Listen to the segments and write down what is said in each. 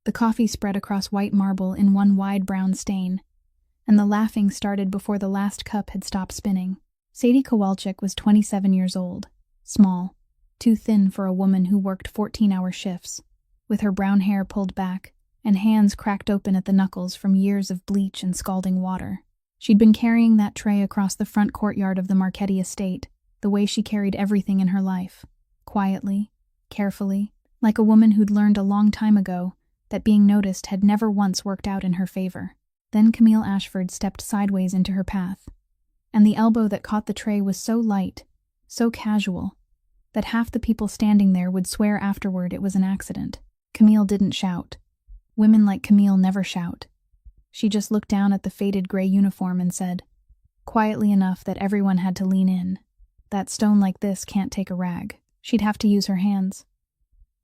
The coffee spread across white marble in one wide brown stain, and the laughing started before the last cup had stopped spinning. Sadie Kowalczyk was 27 years old, small, too thin for a woman who worked 14-hour shifts, with her brown hair pulled back and hands cracked open at the knuckles from years of bleach and scalding water. She'd been carrying that tray across the front courtyard of the Marchetti estate, the way she carried everything in her life, quietly, carefully, like a woman who'd learned a long time ago that being noticed had never once worked out in her favor. Then Camille Ashford stepped sideways into her path, and the elbow that caught the tray was so light, so casual, that half the people standing there would swear afterward it was an accident. Camille didn't shout. Women like Camille never shout. She just looked down at the faded gray uniform and said, quietly enough that everyone had to lean in, "That stone like this can't take a rag. She'd have to use her hands."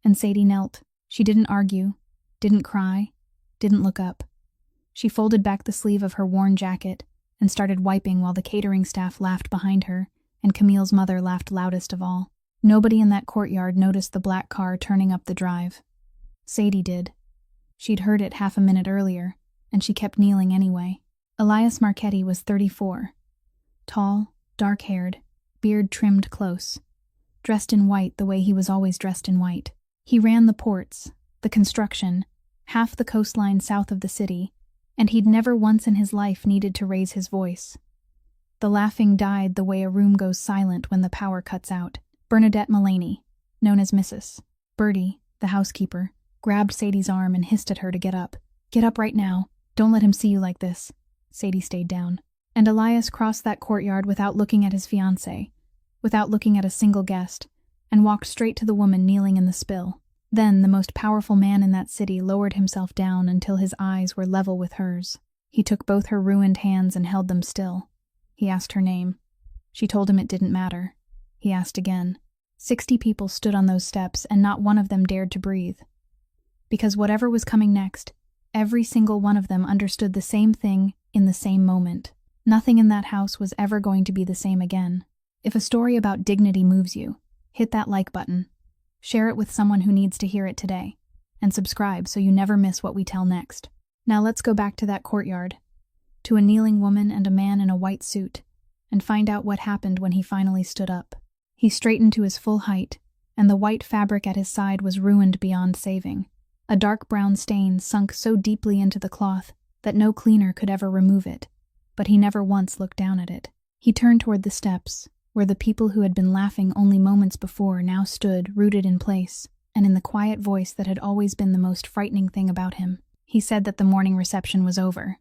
And Sadie knelt. She didn't argue, didn't cry, didn't look up. She folded back the sleeve of her worn jacket and started wiping while the catering staff laughed behind her, and Camille's mother laughed loudest of all. Nobody in that courtyard noticed the black car turning up the drive. Sadie did. She'd heard it half a minute earlier, and she kept kneeling anyway. Elias Marchetti was 34. Tall, dark-haired, beard trimmed close, dressed in white the way he was always dressed in white. He ran the ports, the construction, half the coastline south of the city, and he'd never once in his life needed to raise his voice. The laughing died the way a room goes silent when the power cuts out. Bernadette Mullaney, known as Mrs. Bertie, the housekeeper, grabbed Sadie's arm and hissed at her to get up. "Get up right now. Don't let him see you like this." Sadie stayed down. And Elias crossed that courtyard without looking at his fiancée, without looking at a single guest, and walked straight to the woman kneeling in the spill. Then the most powerful man in that city lowered himself down until his eyes were level with hers. He took both her ruined hands and held them still. He asked her name. She told him it didn't matter. He asked again. 60 people stood on those steps, and not one of them dared to breathe. Because whatever was coming next, every single one of them understood the same thing in the same moment. Nothing in that house was ever going to be the same again. If a story about dignity moves you, hit that like button. Share it with someone who needs to hear it today. And subscribe so you never miss what we tell next. Now let's go back to that courtyard, to a kneeling woman and a man in a white suit, and find out what happened when he finally stood up. He straightened to his full height, and the white fabric at his side was ruined beyond saving. A dark brown stain sunk so deeply into the cloth that no cleaner could ever remove it, but he never once looked down at it. He turned toward the steps, where the people who had been laughing only moments before now stood rooted in place, and in the quiet voice that had always been the most frightening thing about him, he said that the morning reception was over.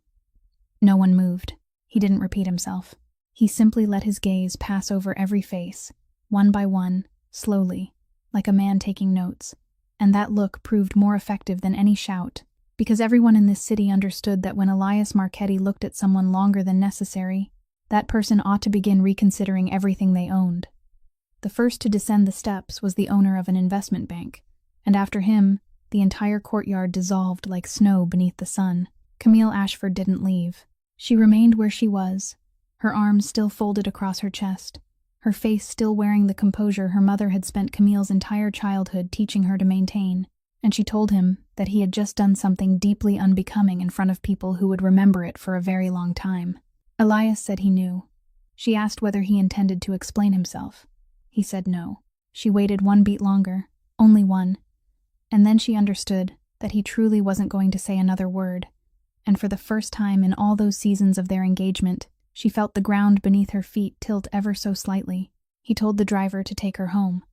No one moved. He didn't repeat himself. He simply let his gaze pass over every face, one by one, slowly, like a man taking notes. And that look proved more effective than any shout, because everyone in this city understood that when Elias Marchetti looked at someone longer than necessary, that person ought to begin reconsidering everything they owned. The first to descend the steps was the owner of an investment bank, and after him, the entire courtyard dissolved like snow beneath the sun. Camille Ashford didn't leave. She remained where she was, her arms still folded across her chest, her face still wearing the composure her mother had spent Camille's entire childhood teaching her to maintain, and she told him that he had just done something deeply unbecoming in front of people who would remember it for a very long time. Elias said he knew. She asked whether he intended to explain himself. He said no. She waited one beat longer, only one, and then she understood that he truly wasn't going to say another word, and for the first time in all those seasons of their engagement, she felt the ground beneath her feet tilt ever so slightly. He told the driver to take her home.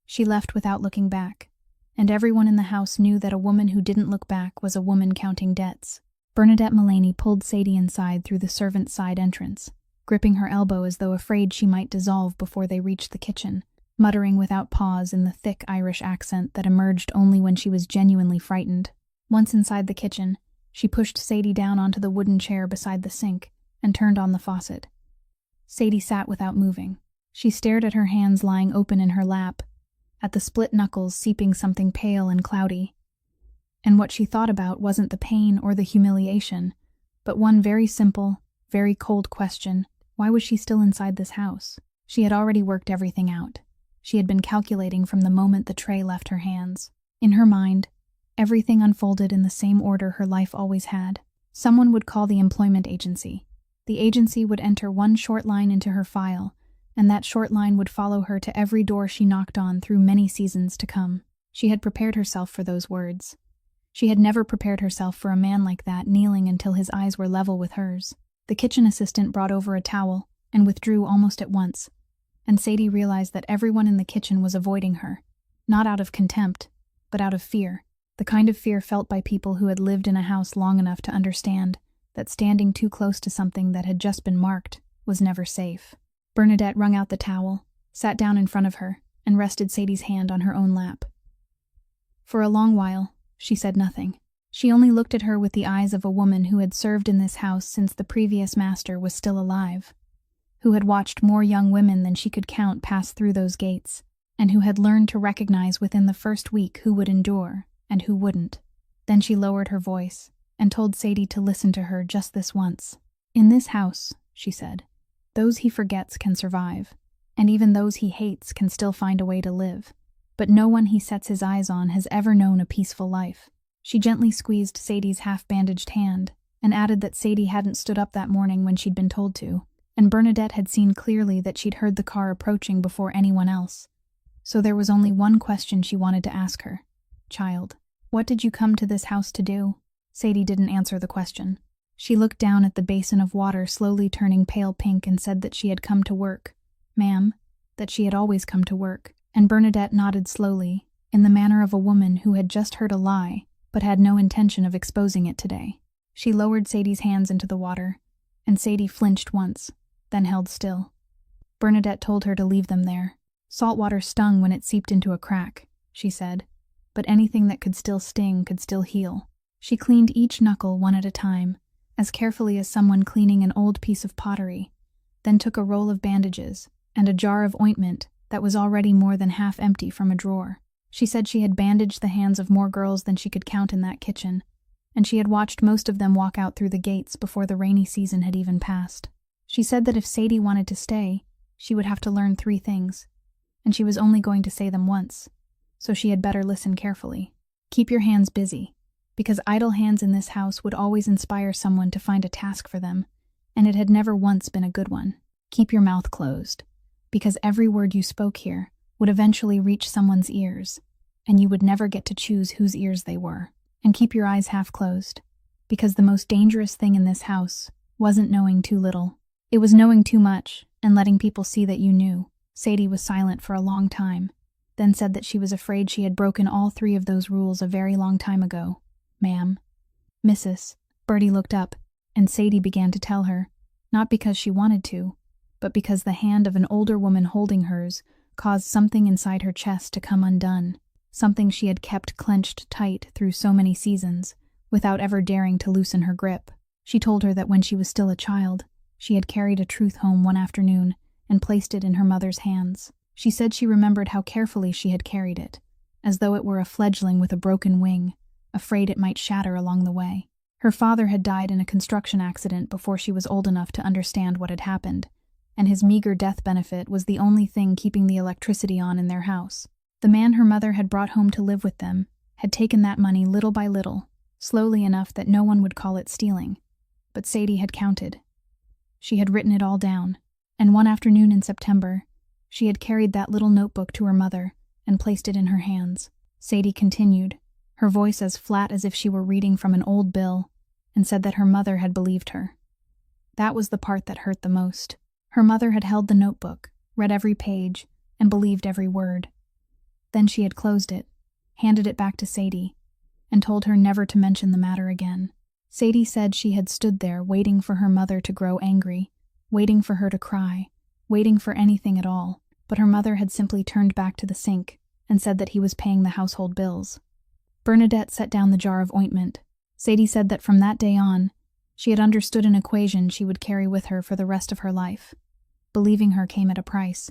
She left without looking back, and everyone in the house knew that a woman who didn't look back was a woman counting debts. Bernadette Mullaney pulled Sadie inside through the servant's side entrance, gripping her elbow as though afraid she might dissolve before they reached the kitchen, muttering without pause in the thick Irish accent that emerged only when she was genuinely frightened. Once inside the kitchen, she pushed Sadie down onto the wooden chair beside the sink and turned on the faucet. Sadie sat without moving. She stared at her hands lying open in her lap, at the split knuckles seeping something pale and cloudy. And what she thought about wasn't the pain or the humiliation, but one very simple, very cold question. Why was she still inside this house? She had already worked everything out. She had been calculating from the moment the tray left her hands. In her mind, Everything unfolded in the same order her life always had. Someone would call the employment agency. The agency would enter one short line into her file, and that short line would follow her to every door she knocked on through many seasons to come. She had prepared herself for those words. She had never prepared herself for a man like that kneeling until his eyes were level with hers. The kitchen assistant brought over a towel and withdrew almost at once, and Sadie realized that everyone in the kitchen was avoiding her, not out of contempt, but out of fear. The kind of fear felt by people who had lived in a house long enough to understand that standing too close to something that had just been marked was never safe. Bernadette wrung out the towel, sat down in front of her, and rested Sadie's hand on her own lap. For a long while, she said nothing. She only looked at her with the eyes of a woman who had served in this house since the previous master was still alive, who had watched more young women than she could count pass through those gates, and who had learned to recognize within the first week who would endure and who wouldn't. Then she lowered her voice and told Sadie to listen to her just this once. "In this house," she said, "those he forgets can survive, and even those he hates can still find a way to live. But no one he sets his eyes on has ever known a peaceful life." She gently squeezed Sadie's half-bandaged hand and added that Sadie hadn't stood up that morning when she'd been told to, and Bernadette had seen clearly that she'd heard the car approaching before anyone else. So there was only one question she wanted to ask her. "Child, what did you come to this house to do?" Sadie didn't answer the question. She looked down at the basin of water slowly turning pale pink and said that she had come to work. "Ma'am," that she had always come to work. And Bernadette nodded slowly, in the manner of a woman who had just heard a lie, but had no intention of exposing it today. She lowered Sadie's hands into the water, and Sadie flinched once, then held still. Bernadette told her to leave them there. "Salt water stung when it seeped into a crack," she said, "but anything that could still sting could still heal." She cleaned each knuckle one at a time, as carefully as someone cleaning an old piece of pottery, then took a roll of bandages and a jar of ointment that was already more than half empty from a drawer. She said she had bandaged the hands of more girls than she could count in that kitchen, and she had watched most of them walk out through the gates before the rainy season had even passed. She said that if Sadie wanted to stay, she would have to learn 3 things, and she was only going to say them once, so she had better listen carefully. Keep your hands busy, because idle hands in this house would always inspire someone to find a task for them, and it had never once been a good one. Keep your mouth closed, because every word you spoke here would eventually reach someone's ears, and you would never get to choose whose ears they were. And keep your eyes half closed, because the most dangerous thing in this house wasn't knowing too little. It was knowing too much and letting people see that you knew. Sadie was silent for a long time, then said that she was afraid she had broken all 3 of those rules a very long time ago. "Ma'am." "Mrs." Bertie looked up, and Sadie began to tell her, not because she wanted to, but because the hand of an older woman holding hers caused something inside her chest to come undone, something she had kept clenched tight through so many seasons, without ever daring to loosen her grip. She told her that when she was still a child, she had carried a truth home one afternoon and placed it in her mother's hands. She said she remembered how carefully she had carried it, as though it were a fledgling with a broken wing, afraid it might shatter along the way. Her father had died in a construction accident before she was old enough to understand what had happened, and his meager death benefit was the only thing keeping the electricity on in their house. The man her mother had brought home to live with them had taken that money little by little, slowly enough that no one would call it stealing. But Sadie had counted. She had written it all down, and one afternoon in September, she had carried that little notebook to her mother and placed it in her hands. Sadie continued, her voice as flat as if she were reading from an old bill, and said that her mother had believed her. That was the part that hurt the most. Her mother had held the notebook, read every page, and believed every word. Then she had closed it, handed it back to Sadie, and told her never to mention the matter again. Sadie said she had stood there waiting for her mother to grow angry, waiting for her to cry, waiting for anything at all, but her mother had simply turned back to the sink and said that he was paying the household bills. Bernadette set down the jar of ointment. Sadie said that from that day on, she had understood an equation she would carry with her for the rest of her life. Believing her came at a price,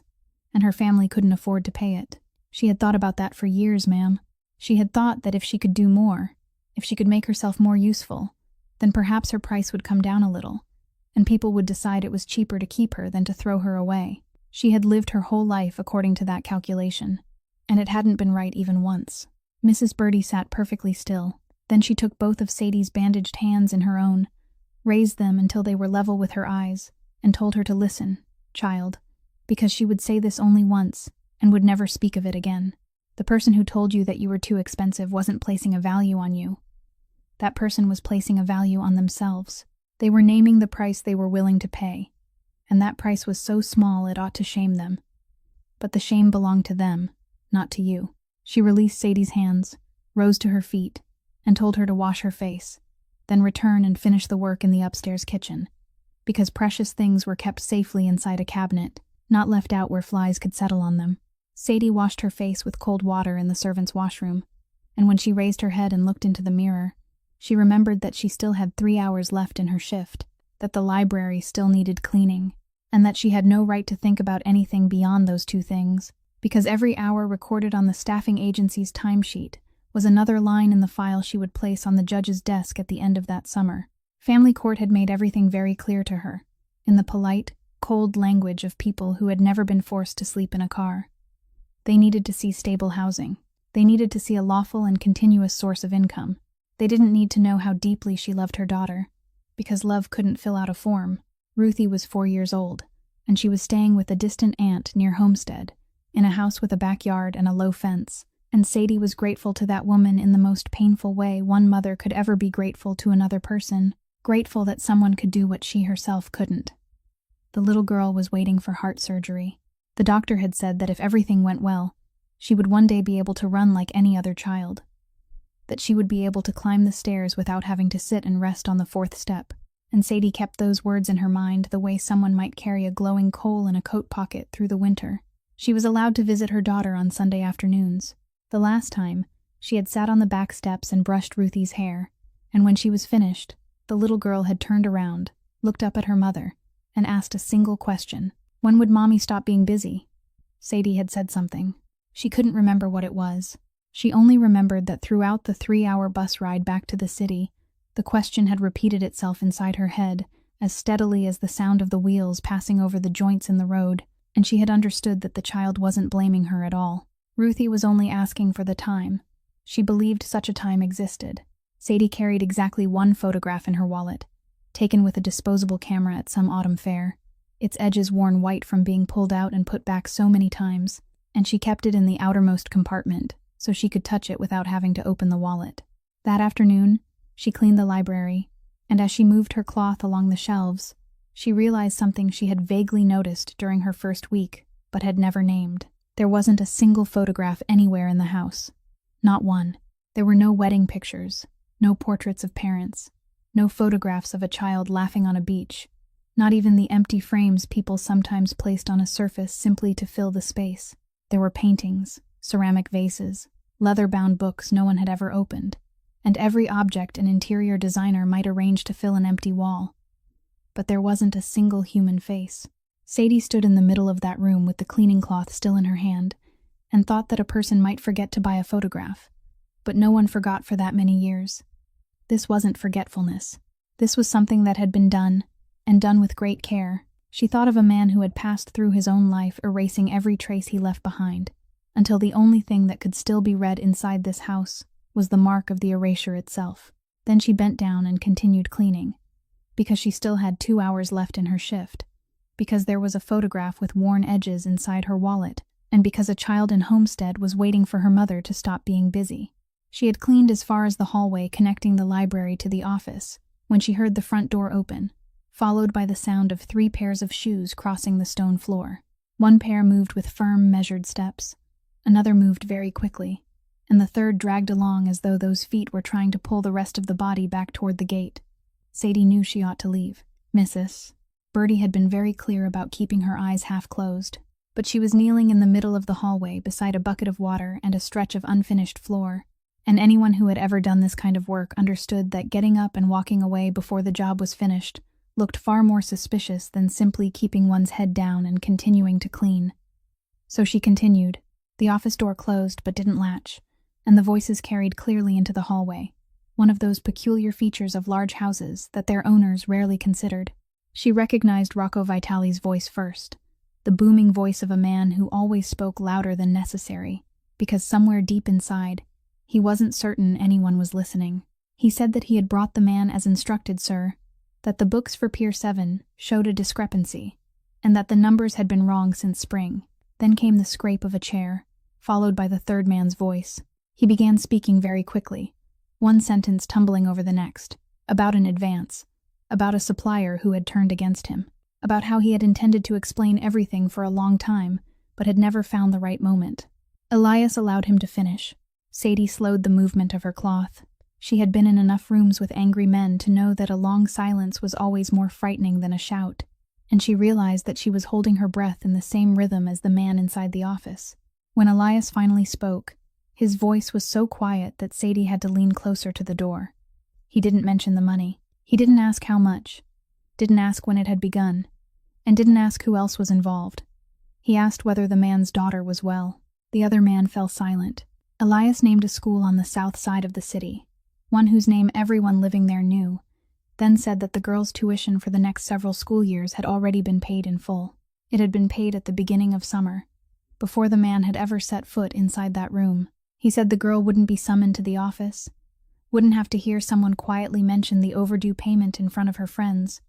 and her family couldn't afford to pay it. She had thought about that for years, ma'am. She had thought that if she could do more, if she could make herself more useful, then perhaps her price would come down a little, and people would decide it was cheaper to keep her than to throw her away. She had lived her whole life according to that calculation, and it hadn't been right even once. Mrs. Birdie sat perfectly still. Then she took both of Sadie's bandaged hands in her own, raised them until they were level with her eyes, and told her to listen, child, because she would say this only once and would never speak of it again. The person who told you that you were too expensive wasn't placing a value on you. That person was placing a value on themselves. They were naming the price they were willing to pay, and that price was so small it ought to shame them. But the shame belonged to them, not to you. She released Sadie's hands, rose to her feet, and told her to wash her face, then return and finish the work in the upstairs kitchen, because precious things were kept safely inside a cabinet, not left out where flies could settle on them. Sadie washed her face with cold water in the servants' washroom, and when she raised her head and looked into the mirror, she remembered that she still had 3 hours left in her shift, that the library still needed cleaning, and that she had no right to think about anything beyond those 2 things, because every hour recorded on the staffing agency's timesheet was another line in the file she would place on the judge's desk at the end of that summer. Family court had made everything very clear to her, in the polite, cold language of people who had never been forced to sleep in a car. They needed to see stable housing. They needed to see a lawful and continuous source of income. They didn't need to know how deeply she loved her daughter, because love couldn't fill out a form. Ruthie was 4 years old, and she was staying with a distant aunt near Homestead, in a house with a backyard and a low fence, and Sadie was grateful to that woman in the most painful way one mother could ever be grateful to another person, grateful that someone could do what she herself couldn't. The little girl was waiting for heart surgery. The doctor had said that if everything went well, she would one day be able to run like any other child, that she would be able to climb the stairs without having to sit and rest on the 4th step. And Sadie kept those words in her mind the way someone might carry a glowing coal in a coat pocket through the winter. She was allowed to visit her daughter on Sunday afternoons. The last time, she had sat on the back steps and brushed Ruthie's hair, and when she was finished, the little girl had turned around, looked up at her mother, and asked a single question. When would Mommy stop being busy? Sadie had said something. She couldn't remember what it was. She only remembered that throughout the 3-hour bus ride back to the city, the question had repeated itself inside her head as steadily as the sound of the wheels passing over the joints in the road, and she had understood that the child wasn't blaming her at all. Ruthie was only asking for the time. She believed such a time existed. Sadie carried exactly 1 photograph in her wallet, taken with a disposable camera at some autumn fair, its edges worn white from being pulled out and put back so many times, and she kept it in the outermost compartment so she could touch it without having to open the wallet. That afternoon, she cleaned the library, and as she moved her cloth along the shelves, she realized something she had vaguely noticed during her first week, but had never named. There wasn't a single photograph anywhere in the house. Not one. There were no wedding pictures, no portraits of parents, no photographs of a child laughing on a beach, not even the empty frames people sometimes placed on a surface simply to fill the space. There were paintings, ceramic vases, leather-bound books no one had ever opened, and every object an interior designer might arrange to fill an empty wall. But there wasn't a single human face. Sadie stood in the middle of that room with the cleaning cloth still in her hand, and thought that a person might forget to buy a photograph. But no one forgot for that many years. This wasn't forgetfulness. This was something that had been done, and done with great care. She thought of a man who had passed through his own life erasing every trace he left behind, until the only thing that could still be read inside this house was the mark of the erasure itself. Then she bent down and continued cleaning, because she still had 2 hours left in her shift, because there was a photograph with worn edges inside her wallet, and because a child in Homestead was waiting for her mother to stop being busy. She had cleaned as far as the hallway connecting the library to the office when she heard the front door open, followed by the sound of 3 pairs of shoes crossing the stone floor. One pair moved with firm, measured steps, another moved very quickly, and the third dragged along as though those feet were trying to pull the rest of the body back toward the gate. Sadie knew she ought to leave. Mrs. Birdie had been very clear about keeping her eyes half closed, but she was kneeling in the middle of the hallway beside a bucket of water and a stretch of unfinished floor, and anyone who had ever done this kind of work understood that getting up and walking away before the job was finished looked far more suspicious than simply keeping one's head down and continuing to clean. So she continued. The office door closed but didn't latch, and the voices carried clearly into the hallway, one of those peculiar features of large houses that their owners rarely considered. She recognized Rocco Vitale's voice first, the booming voice of a man who always spoke louder than necessary, because somewhere deep inside, He wasn't certain anyone was listening. He said that he had brought the man as instructed, sir, that the books for Pier 7 showed a discrepancy, and that the numbers had been wrong since spring. Then came the scrape of a chair, followed by the third man's voice. He began speaking very quickly, one sentence tumbling over the next, about an advance, about a supplier who had turned against him, about how he had intended to explain everything for a long time, but had never found the right moment. Elias allowed him to finish. Sadie slowed the movement of her cloth. She had been in enough rooms with angry men to know that a long silence was always more frightening than a shout, and she realized that she was holding her breath in the same rhythm as the man inside the office. When Elias finally spoke, his voice was so quiet that Sadie had to lean closer to the door. He didn't mention the money. He didn't ask how much, didn't ask when it had begun, and didn't ask who else was involved. He asked whether the man's daughter was well. The other man fell silent. Elias named a school on the south side of the city, one whose name everyone living there knew, then said that the girl's tuition for the next several school years had already been paid in full. It had been paid at the beginning of summer, before the man had ever set foot inside that room. He said the girl wouldn't be summoned to the office, wouldn't have to hear someone quietly mention the overdue payment in front of her friends,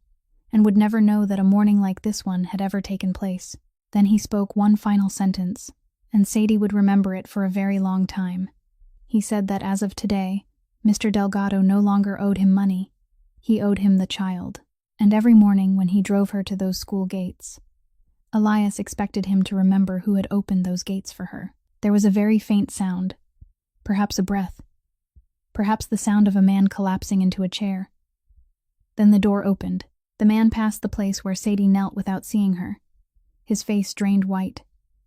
and would never know that a morning like this one had ever taken place. Then he spoke one final sentence, and Sadie would remember it for a very long time. He said that as of today, Mr. Delgado no longer owed him money. He owed him the child, and every morning when he drove her to those school gates, Elias expected him to remember who had opened those gates for her. There was a very faint sound, perhaps a breath, perhaps the sound of a man collapsing into a chair. Then the door opened. The man passed the place where Sadie knelt without seeing her. His face drained white,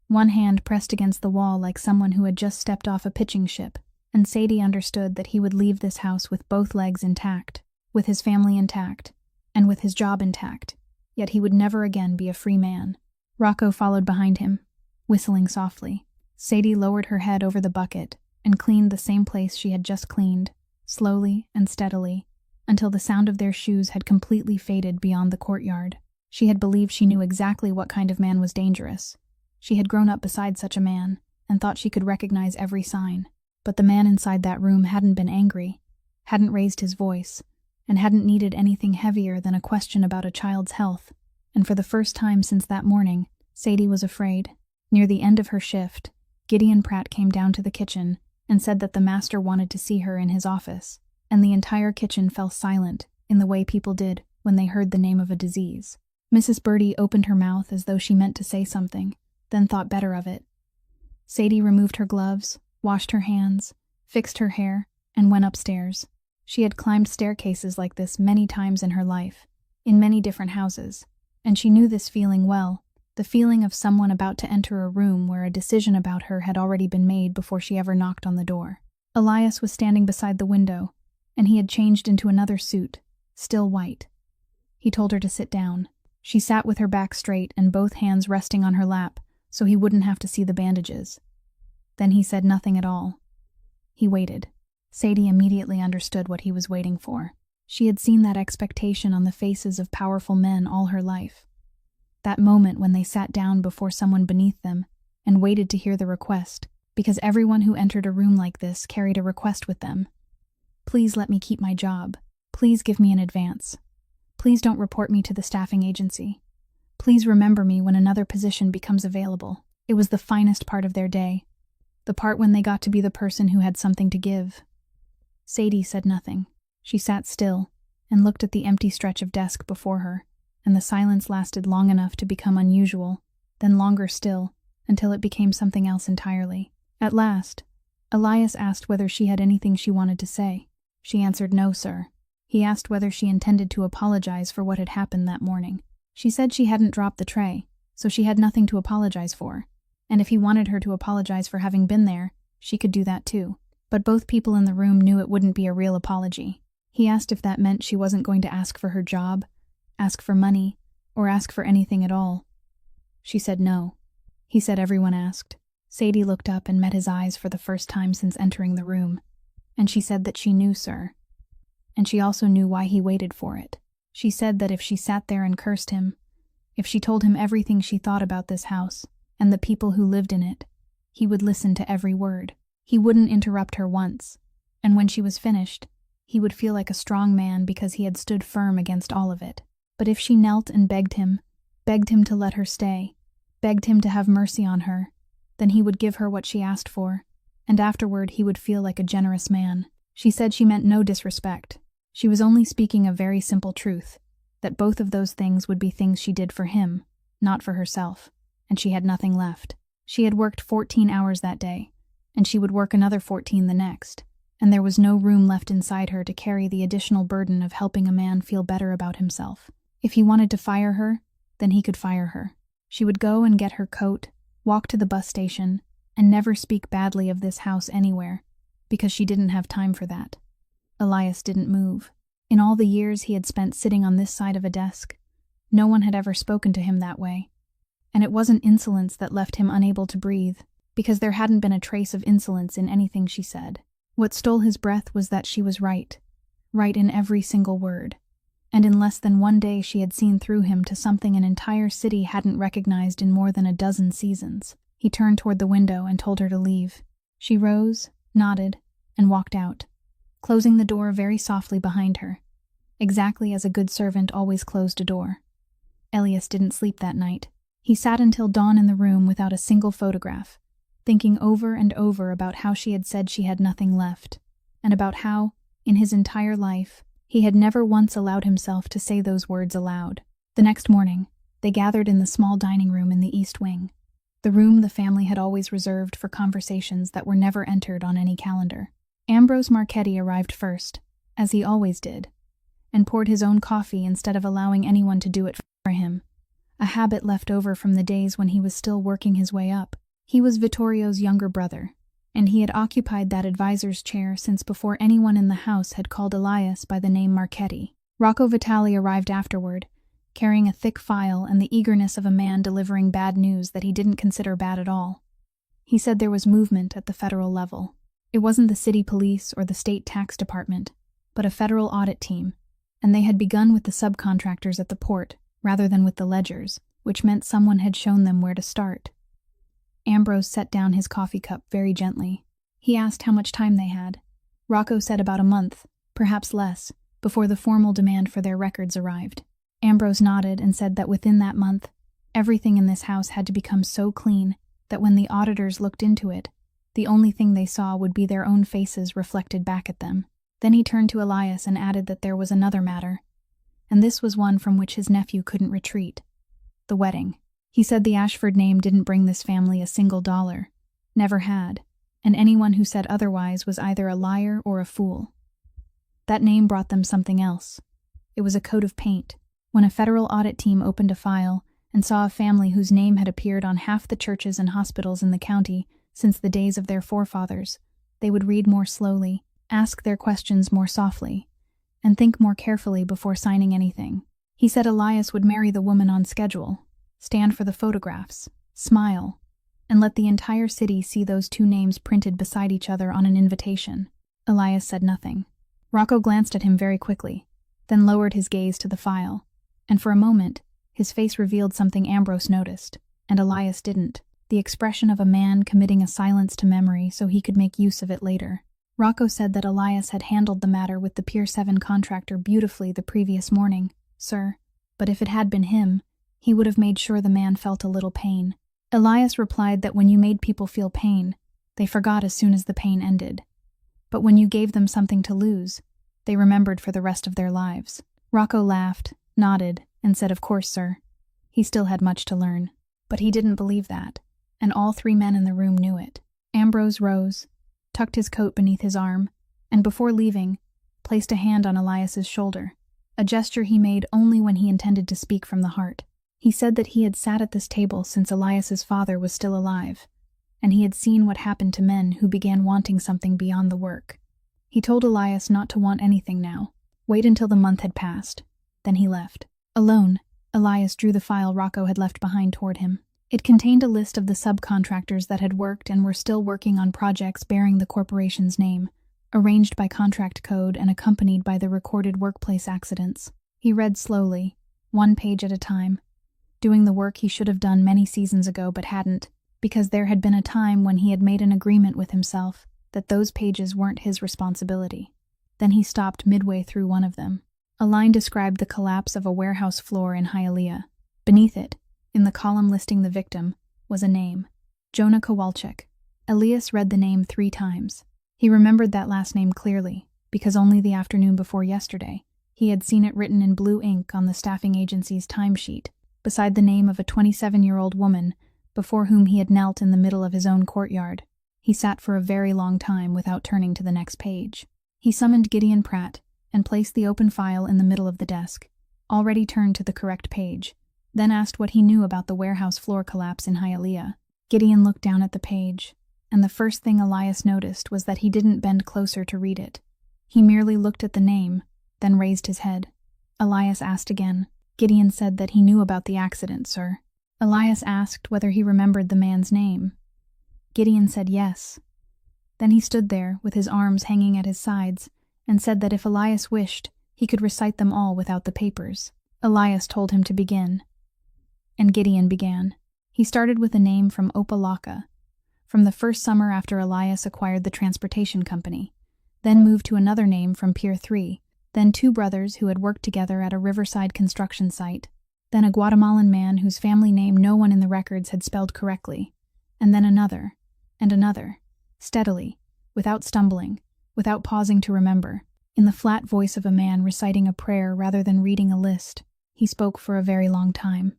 one hand pressed against the wall like someone who had just stepped off a pitching ship, and Sadie understood that he would leave this house with both legs intact, with his family intact, and with his job intact, yet he would never again be a free man. Rocco followed behind him, whistling softly. Sadie lowered her head over the bucket and cleaned the same place she had just cleaned, slowly and steadily, until the sound of their shoes had completely faded beyond the courtyard. She had believed she knew exactly what kind of man was dangerous. She had grown up beside such a man, and thought she could recognize every sign. But the man inside that room hadn't been angry, hadn't raised his voice, and hadn't needed anything heavier than a question about a child's health. And for the first time since that morning, Sadie was afraid. Near the end of her shift, Gideon Pratt came down to the kitchen and said that the master wanted to see her in his office, and the entire kitchen fell silent in the way people did when they heard the name of a disease. Mrs. Birdie opened her mouth as though she meant to say something, then thought better of it. Sadie removed her gloves, washed her hands, fixed her hair, and went upstairs. She had climbed staircases like this many times in her life, in many different houses, and she knew this feeling well, the feeling of someone about to enter a room where a decision about her had already been made before she ever knocked on the door. Elias was standing beside the window, and he had changed into another suit, still white. He told her to sit down. She sat with her back straight and both hands resting on her lap, so he wouldn't have to see the bandages. Then he said nothing at all. He waited. Sadie immediately understood what he was waiting for. She had seen that expectation on the faces of powerful men all her life. That moment when they sat down before someone beneath them and waited to hear the request, because everyone who entered a room like this carried a request with them. Please let me keep my job. Please give me an advance. Please don't report me to the staffing agency. Please remember me when another position becomes available. It was the finest part of their day, the part when they got to be the person who had something to give. Sadie said nothing. She sat still and looked at the empty stretch of desk before her, and the silence lasted long enough to become unusual, then longer still, until it became something else entirely. At last, Elias asked whether she had anything she wanted to say. She answered no, sir. He asked whether she intended to apologize for what had happened that morning. She said she hadn't dropped the tray, so she had nothing to apologize for, and if he wanted her to apologize for having been there, she could do that too. But both people in the room knew it wouldn't be a real apology. He asked if that meant she wasn't going to ask for her job, ask for money, or ask for anything at all. She said no. He said everyone asked. Sadie looked up and met his eyes for the first time since entering the room, and she said that she knew, sir. And she also knew why he waited for it. She said that if she sat there and cursed him, if she told him everything she thought about this house and the people who lived in it, he would listen to every word. He wouldn't interrupt her once, and when she was finished, he would feel like a strong man because he had stood firm against all of it. But if she knelt and begged him to let her stay, begged him to have mercy on her, then he would give her what she asked for, and afterward he would feel like a generous man. She said she meant no disrespect. She was only speaking a very simple truth, that both of those things would be things she did for him, not for herself, and she had nothing left. She had worked 14 hours that day, and she would work another 14 the next, and there was no room left inside her to carry the additional burden of helping a man feel better about himself. If he wanted to fire her, then he could fire her. She would go and get her coat, walk to the bus station, and never speak badly of this house anywhere, because she didn't have time for that. Elias didn't move. In all the years he had spent sitting on this side of a desk, no one had ever spoken to him that way. And it wasn't insolence that left him unable to breathe, because there hadn't been a trace of insolence in anything she said. What stole his breath was that she was right in every single word. And in less than one day she had seen through him to something an entire city hadn't recognized in more than a dozen seasons. He turned toward the window and told her to leave. She rose, nodded, and walked out, closing the door very softly behind her, exactly as a good servant always closed a door. Elias didn't sleep that night. He sat until dawn in the room without a single photograph, thinking over and over about how she had said she had nothing left, and about how, in his entire life, he had never once allowed himself to say those words aloud. The next morning, they gathered in the small dining room in the East Wing, the room the family had always reserved for conversations that were never entered on any calendar. Ambrose Marchetti arrived first, as he always did, and poured his own coffee instead of allowing anyone to do it for him, a habit left over from the days when he was still working his way up. He was Vittorio's younger brother, and he had occupied that advisor's chair since before anyone in the house had called Elias by the name Marchetti. Rocco Vitali arrived afterward, carrying a thick file and the eagerness of a man delivering bad news that he didn't consider bad at all. He said there was movement at the federal level. It wasn't the city police or the state tax department, but a federal audit team, and they had begun with the subcontractors at the port rather than with the ledgers, which meant someone had shown them where to start. Ambrose set down his coffee cup very gently. He asked how much time they had. Rocco said about a month, perhaps less, before the formal demand for their records arrived. Ambrose nodded and said that within that month, everything in this house had to become so clean that when the auditors looked into it, the only thing they saw would be their own faces reflected back at them. Then he turned to Elias and added that there was another matter, and this was one from which his nephew couldn't retreat: the wedding. He said the Ashford name didn't bring this family a single dollar, never had, and anyone who said otherwise was either a liar or a fool. That name brought them something else. It was a coat of paint. When a federal audit team opened a file and saw a family whose name had appeared on half the churches and hospitals in the county since the days of their forefathers, they would read more slowly, ask their questions more softly, and think more carefully before signing anything. He said Elias would marry the woman on schedule, stand for the photographs, smile, and let the entire city see those two names printed beside each other on an invitation. Elias said nothing. Rocco glanced at him very quickly, then lowered his gaze to the file, and for a moment, his face revealed something Ambrose noticed, and Elias didn't: the expression of a man committing a silence to memory so he could make use of it later. Rocco said that Elias had handled the matter with the Pier 7 contractor beautifully the previous morning, sir, but if it had been him, he would have made sure the man felt a little pain. Elias replied that when you made people feel pain, they forgot as soon as the pain ended. But when you gave them something to lose, they remembered for the rest of their lives. Rocco laughed, nodded, and said, "Of course, sir." He still had much to learn, but he didn't believe that, and all three men in the room knew it. Ambrose rose, tucked his coat beneath his arm, and before leaving, placed a hand on Elias's shoulder, a gesture he made only when he intended to speak from the heart. He said that he had sat at this table since Elias's father was still alive, and he had seen what happened to men who began wanting something beyond the work. He told Elias not to want anything now, wait until the month had passed. Then he left. Alone, Elias drew the file Rocco had left behind toward him. It contained a list of the subcontractors that had worked and were still working on projects bearing the corporation's name, arranged by contract code and accompanied by the recorded workplace accidents. He read slowly, one page at a time, doing the work he should have done many seasons ago but hadn't, because there had been a time when he had made an agreement with himself that those pages weren't his responsibility. Then he stopped midway through one of them. A line described the collapse of a warehouse floor in Hialeah. Beneath it, in the column listing the victim, was a name: Jonah Kowalczyk. Elias read the name 3 times. He remembered that last name clearly, because only the afternoon before yesterday, he had seen it written in blue ink on the staffing agency's timesheet, beside the name of a 27-year-old woman before whom he had knelt in the middle of his own courtyard. He sat for a very long time without turning to the next page. He summoned Gideon Pratt and placed the open file in the middle of the desk, already turned to the correct page, then asked what he knew about the warehouse floor collapse in Hialeah. Gideon looked down at the page, and the first thing Elias noticed was that he didn't bend closer to read it. He merely looked at the name, then raised his head. Elias asked again. Gideon said that he knew about the accident, sir. Elias asked whether he remembered the man's name. Gideon said yes. Then he stood there, with his arms hanging at his sides, and said that if Elias wished, he could recite them all without the papers. Elias told him to begin. And Gideon began. He started with a name from Opalaka, from the first summer after Elias acquired the transportation company, then moved to another name from Pier 3, then 2 brothers who had worked together at a riverside construction site, then a Guatemalan man whose family name no one in the records had spelled correctly, and then another, and another, steadily, without stumbling, without pausing to remember. In the flat voice of a man reciting a prayer rather than reading a list, he spoke for a very long time.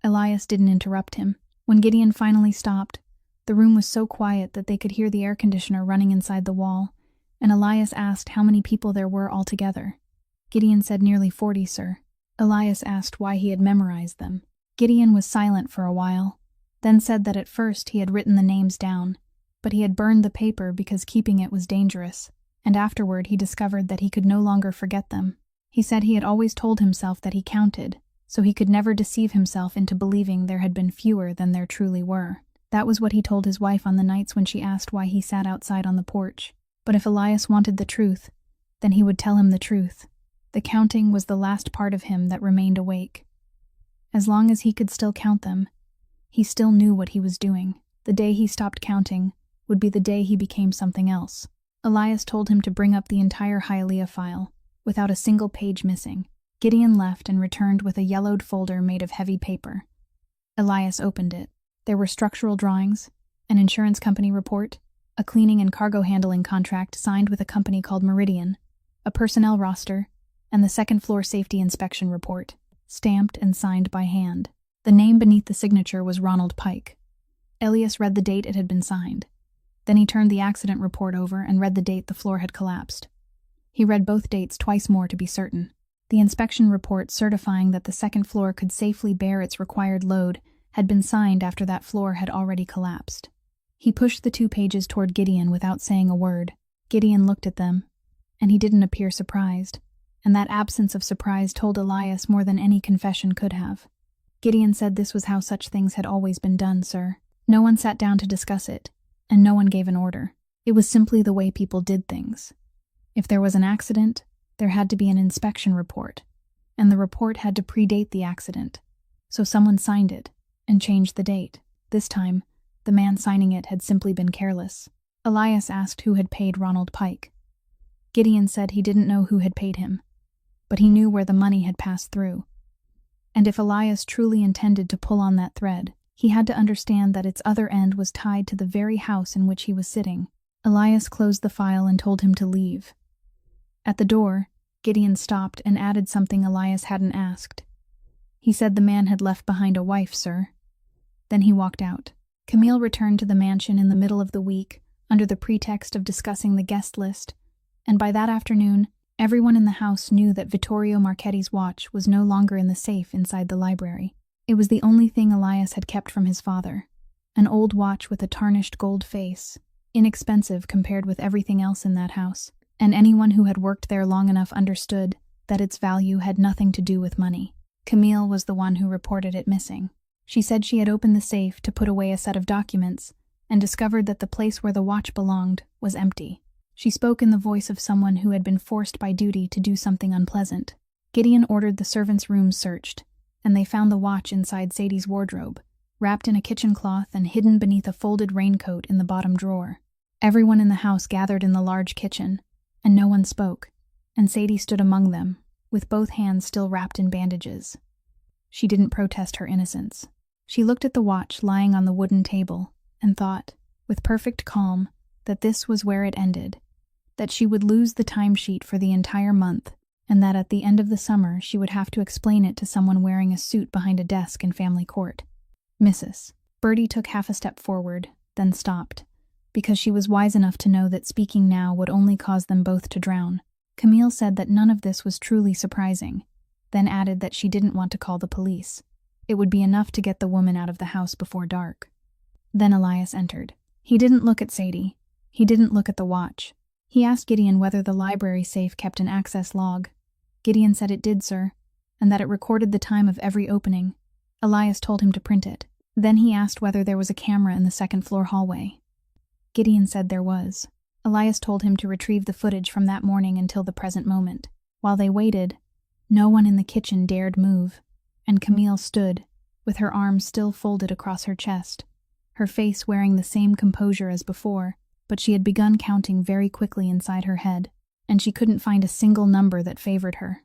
Elias didn't interrupt him. When Gideon finally stopped, the room was so quiet that they could hear the air conditioner running inside the wall, and Elias asked how many people there were altogether. Gideon said nearly 40, sir. Elias asked why he had memorized them. Gideon was silent for a while, then said that at first he had written the names down, but he had burned the paper because keeping it was dangerous, and afterward he discovered that he could no longer forget them. He said he had always told himself that he counted, so he could never deceive himself into believing there had been fewer than there truly were. That was what he told his wife on the nights when she asked why he sat outside on the porch. But if Elias wanted the truth, then he would tell him the truth. The counting was the last part of him that remained awake. As long as he could still count them, he still knew what he was doing. The day he stopped counting would be the day he became something else. Elias told him to bring up the entire Hialeah file, without a single page missing. Gideon left and returned with a yellowed folder made of heavy paper. Elias opened it. There were structural drawings, an insurance company report, a cleaning and cargo handling contract signed with a company called Meridian, a personnel roster, and the second floor safety inspection report, stamped and signed by hand. The name beneath the signature was Ronald Pike. Elias read the date it had been signed. Then he turned the accident report over and read the date the floor had collapsed. He read both dates twice more to be certain. The inspection report certifying that the second floor could safely bear its required load had been signed after that floor had already collapsed. He pushed the 2 pages toward Gideon without saying a word. Gideon looked at them, and he didn't appear surprised, and that absence of surprise told Elias more than any confession could have. Gideon said this was how such things had always been done, sir. No one sat down to discuss it, and no one gave an order. It was simply the way people did things. If there was an accident, there had to be an inspection report, and the report had to predate the accident, so someone signed it and changed the date. This time, the man signing it had simply been careless. Elias asked who had paid Ronald Pike. Gideon said he didn't know who had paid him, but he knew where the money had passed through. And if Elias truly intended to pull on that thread, he had to understand that its other end was tied to the very house in which he was sitting. Elias closed the file and told him to leave. At the door, Gideon stopped and added something Elias hadn't asked. He said the man had left behind a wife, sir. Then he walked out. Camille returned to the mansion in the middle of the week, under the pretext of discussing the guest list, and by that afternoon, everyone in the house knew that Vittorio Marchetti's watch was no longer in the safe inside the library. It was the only thing Elias had kept from his father, an old watch with a tarnished gold face, inexpensive compared with everything else in that house, and anyone who had worked there long enough understood that its value had nothing to do with money. Camille was the one who reported it missing. She said she had opened the safe to put away a set of documents and discovered that the place where the watch belonged was empty. She spoke in the voice of someone who had been forced by duty to do something unpleasant. Gideon ordered the servants' rooms searched, and they found the watch inside Sadie's wardrobe, wrapped in a kitchen cloth and hidden beneath a folded raincoat in the bottom drawer. Everyone in the house gathered in the large kitchen, and no one spoke, and Sadie stood among them, with both hands still wrapped in bandages. She didn't protest her innocence. She looked at the watch lying on the wooden table and thought, with perfect calm, that this was where it ended, that she would lose the timesheet for the entire month, and that at the end of the summer she would have to explain it to someone wearing a suit behind a desk in family court. Mrs. Bertie took half a step forward, then stopped, because she was wise enough to know that speaking now would only cause them both to drown. Camille said that none of this was truly surprising, then added that she didn't want to call the police. It would be enough to get the woman out of the house before dark. Then Elias entered. He didn't look at Sadie. He didn't look at the watch. He asked Gideon whether the library safe kept an access log. Gideon said it did, sir, and that it recorded the time of every opening. Elias told him to print it. Then he asked whether there was a camera in the second-floor hallway. Gideon said there was. Elias told him to retrieve the footage from that morning until the present moment. While they waited, no one in the kitchen dared move, and Camille stood, with her arms still folded across her chest, her face wearing the same composure as before, but she had begun counting very quickly inside her head, and she couldn't find a single number that favored her.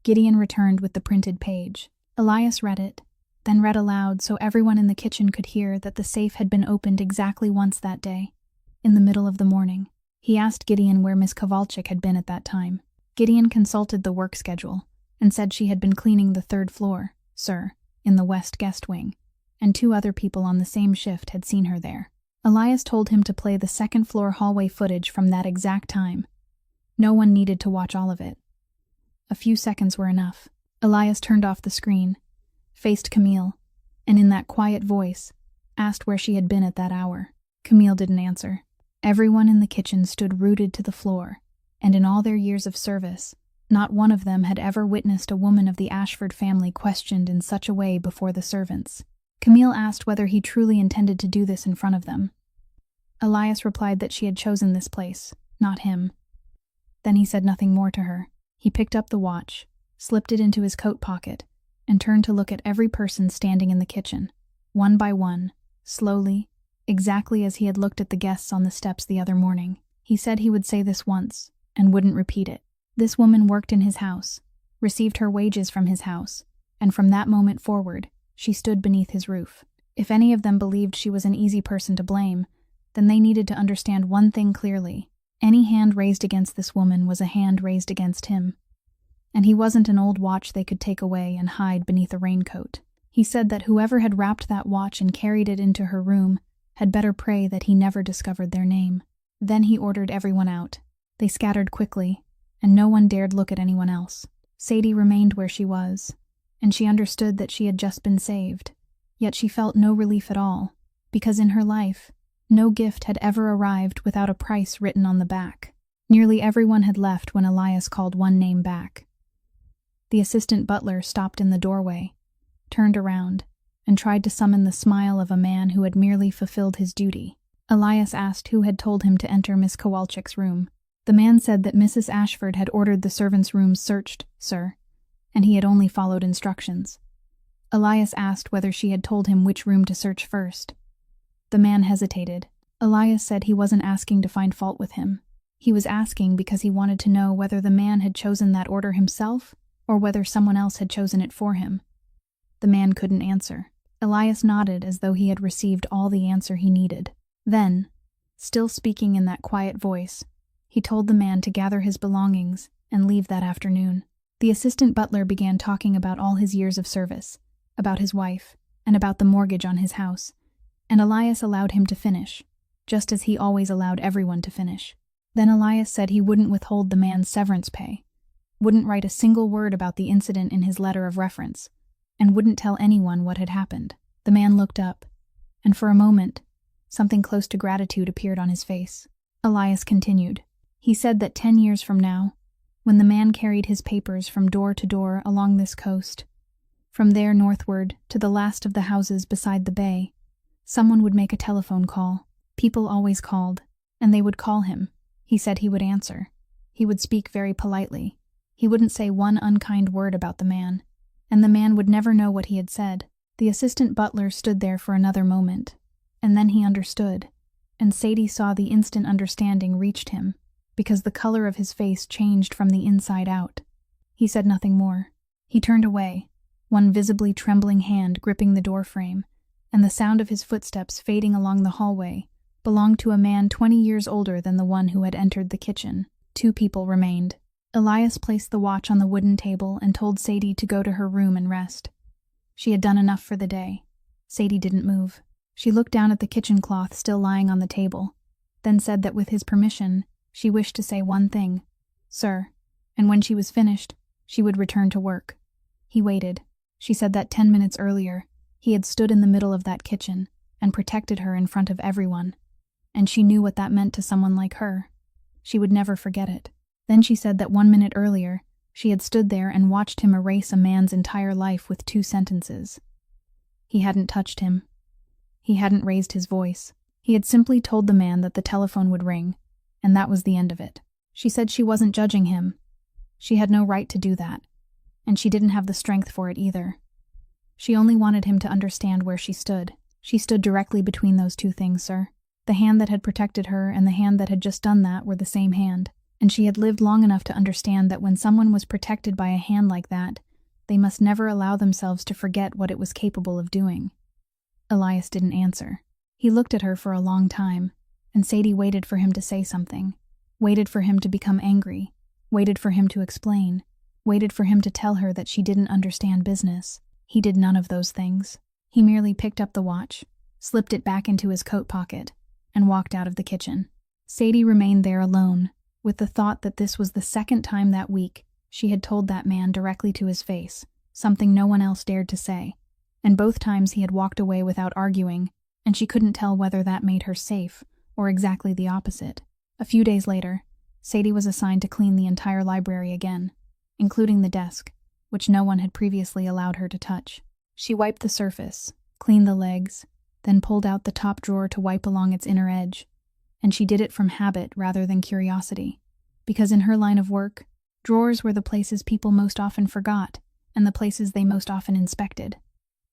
Gideon returned with the printed page. Elias read it, then read aloud so everyone in the kitchen could hear that the safe had been opened exactly once that day, in the middle of the morning. He asked Gideon where Miss Kowalczyk had been at that time. Gideon consulted the work schedule and said she had been cleaning the third floor, sir, in the west guest wing, and 2 other people on the same shift had seen her there. Elias told him to play the second-floor hallway footage from that exact time. No one needed to watch all of it. A few seconds were enough. Elias turned off the screen, faced Camille, and in that quiet voice, asked where she had been at that hour. Camille didn't answer. Everyone in the kitchen stood rooted to the floor, and in all their years of service, not one of them had ever witnessed a woman of the Ashford family questioned in such a way before the servants. Camille asked whether he truly intended to do this in front of them. Elias replied that she had chosen this place, not him. Then he said nothing more to her. He picked up the watch, slipped it into his coat pocket, and turned to look at every person standing in the kitchen, one by one, slowly, exactly as he had looked at the guests on the steps the other morning. He said he would say this once, and wouldn't repeat it. This woman worked in his house, received her wages from his house, and from that moment forward, she stood beneath his roof. If any of them believed she was an easy person to blame, then they needed to understand one thing clearly. Any hand raised against this woman was a hand raised against him. And he wasn't an old watch they could take away and hide beneath a raincoat. He said that whoever had wrapped that watch and carried it into her room had better pray that he never discovered their name. Then he ordered everyone out. They scattered quickly, and no one dared look at anyone else. Sadie remained where she was, and she understood that she had just been saved. Yet she felt no relief at all, because in her life, no gift had ever arrived without a price written on the back. Nearly everyone had left when Elias called one name back. The assistant butler stopped in the doorway, turned around, and tried to summon the smile of a man who had merely fulfilled his duty. Elias asked who had told him to enter Miss Kowalczyk's room. The man said that Mrs. Ashford had ordered the servants' rooms searched, sir, and he had only followed instructions. Elias asked whether she had told him which room to search first. The man hesitated. Elias said he wasn't asking to find fault with him. He was asking because he wanted to know whether the man had chosen that order himself or whether someone else had chosen it for him. The man couldn't answer. Elias nodded as though he had received all the answer he needed. Then, still speaking in that quiet voice, he told the man to gather his belongings and leave that afternoon. The assistant butler began talking about all his years of service, about his wife, and about the mortgage on his house, and Elias allowed him to finish, just as he always allowed everyone to finish. Then Elias said he wouldn't withhold the man's severance pay, wouldn't write a single word about the incident in his letter of reference, and wouldn't tell anyone what had happened. The man looked up, and for a moment, something close to gratitude appeared on his face. Elias continued. He said that 10 years from now, when the man carried his papers from door to door along this coast, from there northward to the last of the houses beside the bay, someone would make a telephone call. People always called, and they would call him. He said he would answer. He would speak very politely. He wouldn't say one unkind word about the man, and the man would never know what he had said. The assistant butler stood there for another moment, and then he understood. and Sadie saw the instant understanding reached him, because the color of his face changed from the inside out. He said nothing more. He turned away, one visibly trembling hand gripping the doorframe, and the sound of his footsteps fading along the hallway belonged to a man 20 years older than the one who had entered the kitchen. 2 people remained. Elias placed the watch on the wooden table and told Sadie to go to her room and rest. She had done enough for the day. Sadie didn't move. She looked down at the kitchen cloth still lying on the table, then said that with his permission, she wished to say one thing, "Sir," and when she was finished, she would return to work. He waited. She said that 10 minutes earlier, he had stood in the middle of that kitchen and protected her in front of everyone, and she knew what that meant to someone like her. She would never forget it. Then she said that 1 minute earlier, she had stood there and watched him erase a man's entire life with 2 sentences. He hadn't touched him. He hadn't raised his voice. He had simply told the man that the telephone would ring, and that was the end of it. She said she wasn't judging him. She had no right to do that, and she didn't have the strength for it either. She only wanted him to understand where she stood. She stood directly between those 2 things, sir. The hand that had protected her and the hand that had just done that were the same hand, and she had lived long enough to understand that when someone was protected by a hand like that, they must never allow themselves to forget what it was capable of doing. Elias didn't answer. He looked at her for a long time, and Sadie waited for him to say something, waited for him to become angry, waited for him to explain, waited for him to tell her that she didn't understand business. He did none of those things. He merely picked up the watch, slipped it back into his coat pocket, and walked out of the kitchen. Sadie remained there alone, with the thought that this was the 2nd time that week she had told that man directly to his face, something no one else dared to say, and both times he had walked away without arguing, and she couldn't tell whether that made her safe or exactly the opposite. A few days later, Sadie was assigned to clean the entire library again, including the desk, which no one had previously allowed her to touch. She wiped the surface, cleaned the legs, then pulled out the top drawer to wipe along its inner edge, and she did it from habit rather than curiosity, because in her line of work, drawers were the places people most often forgot and the places they most often inspected.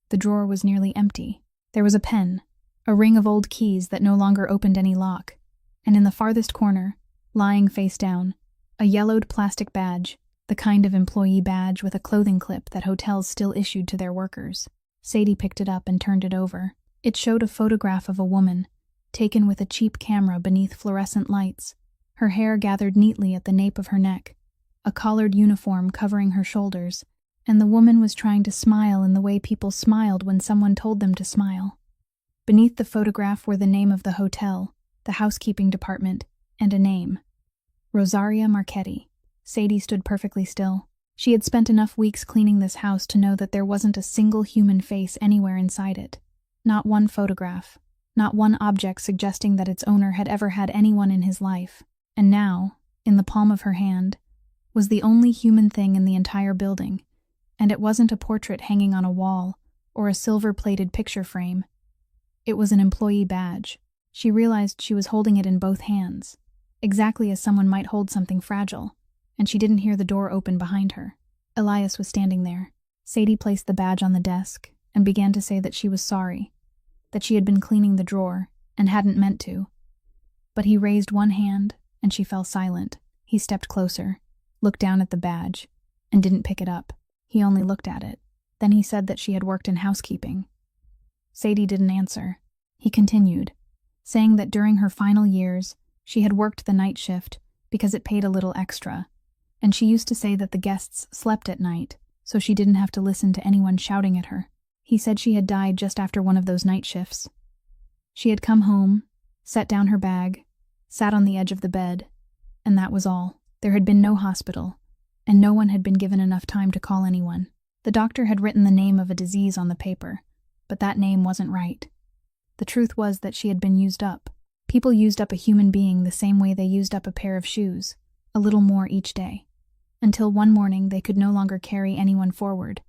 The drawer was nearly empty. There was a pen, a ring of old keys that no longer opened any lock, and in the farthest corner, lying face down, a yellowed plastic badge, the kind of employee badge with a clothing clip that hotels still issued to their workers. Sadie picked it up and turned it over. It showed a photograph of a woman, taken with a cheap camera beneath fluorescent lights, her hair gathered neatly at the nape of her neck, a collared uniform covering her shoulders, and the woman was trying to smile in the way people smiled when someone told them to smile. Beneath the photograph were the name of the hotel, the housekeeping department, and a name. Rosaria Marchetti. Sadie stood perfectly still. She had spent enough weeks cleaning this house to know that there wasn't a single human face anywhere inside it. Not one photograph, not one object suggesting that its owner had ever had anyone in his life. And now, in the palm of her hand, was the only human thing in the entire building, and it wasn't a portrait hanging on a wall or a silver-plated picture frame. It was an employee badge. She realized she was holding it in both hands, exactly as someone might hold something fragile, and she didn't hear the door open behind her. Elias was standing there. Sadie placed the badge on the desk and began to say that she was sorry, that she had been cleaning the drawer and hadn't meant to. But he raised one hand, and she fell silent. He stepped closer, looked down at the badge, and didn't pick it up. He only looked at it. Then he said that she had worked in housekeeping. Sadie didn't answer. He continued, saying that during her final years, she had worked the night shift because it paid a little extra, and she used to say that the guests slept at night, so she didn't have to listen to anyone shouting at her. He said she had died just after one of those night shifts. She had come home, set down her bag, sat on the edge of the bed, and that was all. There had been no hospital, and no one had been given enough time to call anyone. The doctor had written the name of a disease on the paper, but that name wasn't right. The truth was that she had been used up. People used up a human being the same way they used up a pair of shoes, a little more each day, until one morning they could no longer carry anyone forward,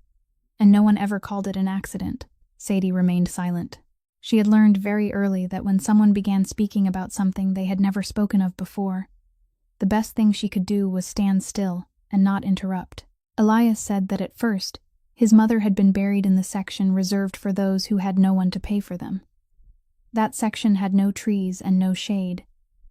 and no one ever called it an accident. Sadie remained silent. She had learned very early that when someone began speaking about something they had never spoken of before, the best thing she could do was stand still and not interrupt. Elias said that at first, his mother had been buried in the section reserved for those who had no one to pay for them. That section had no trees and no shade,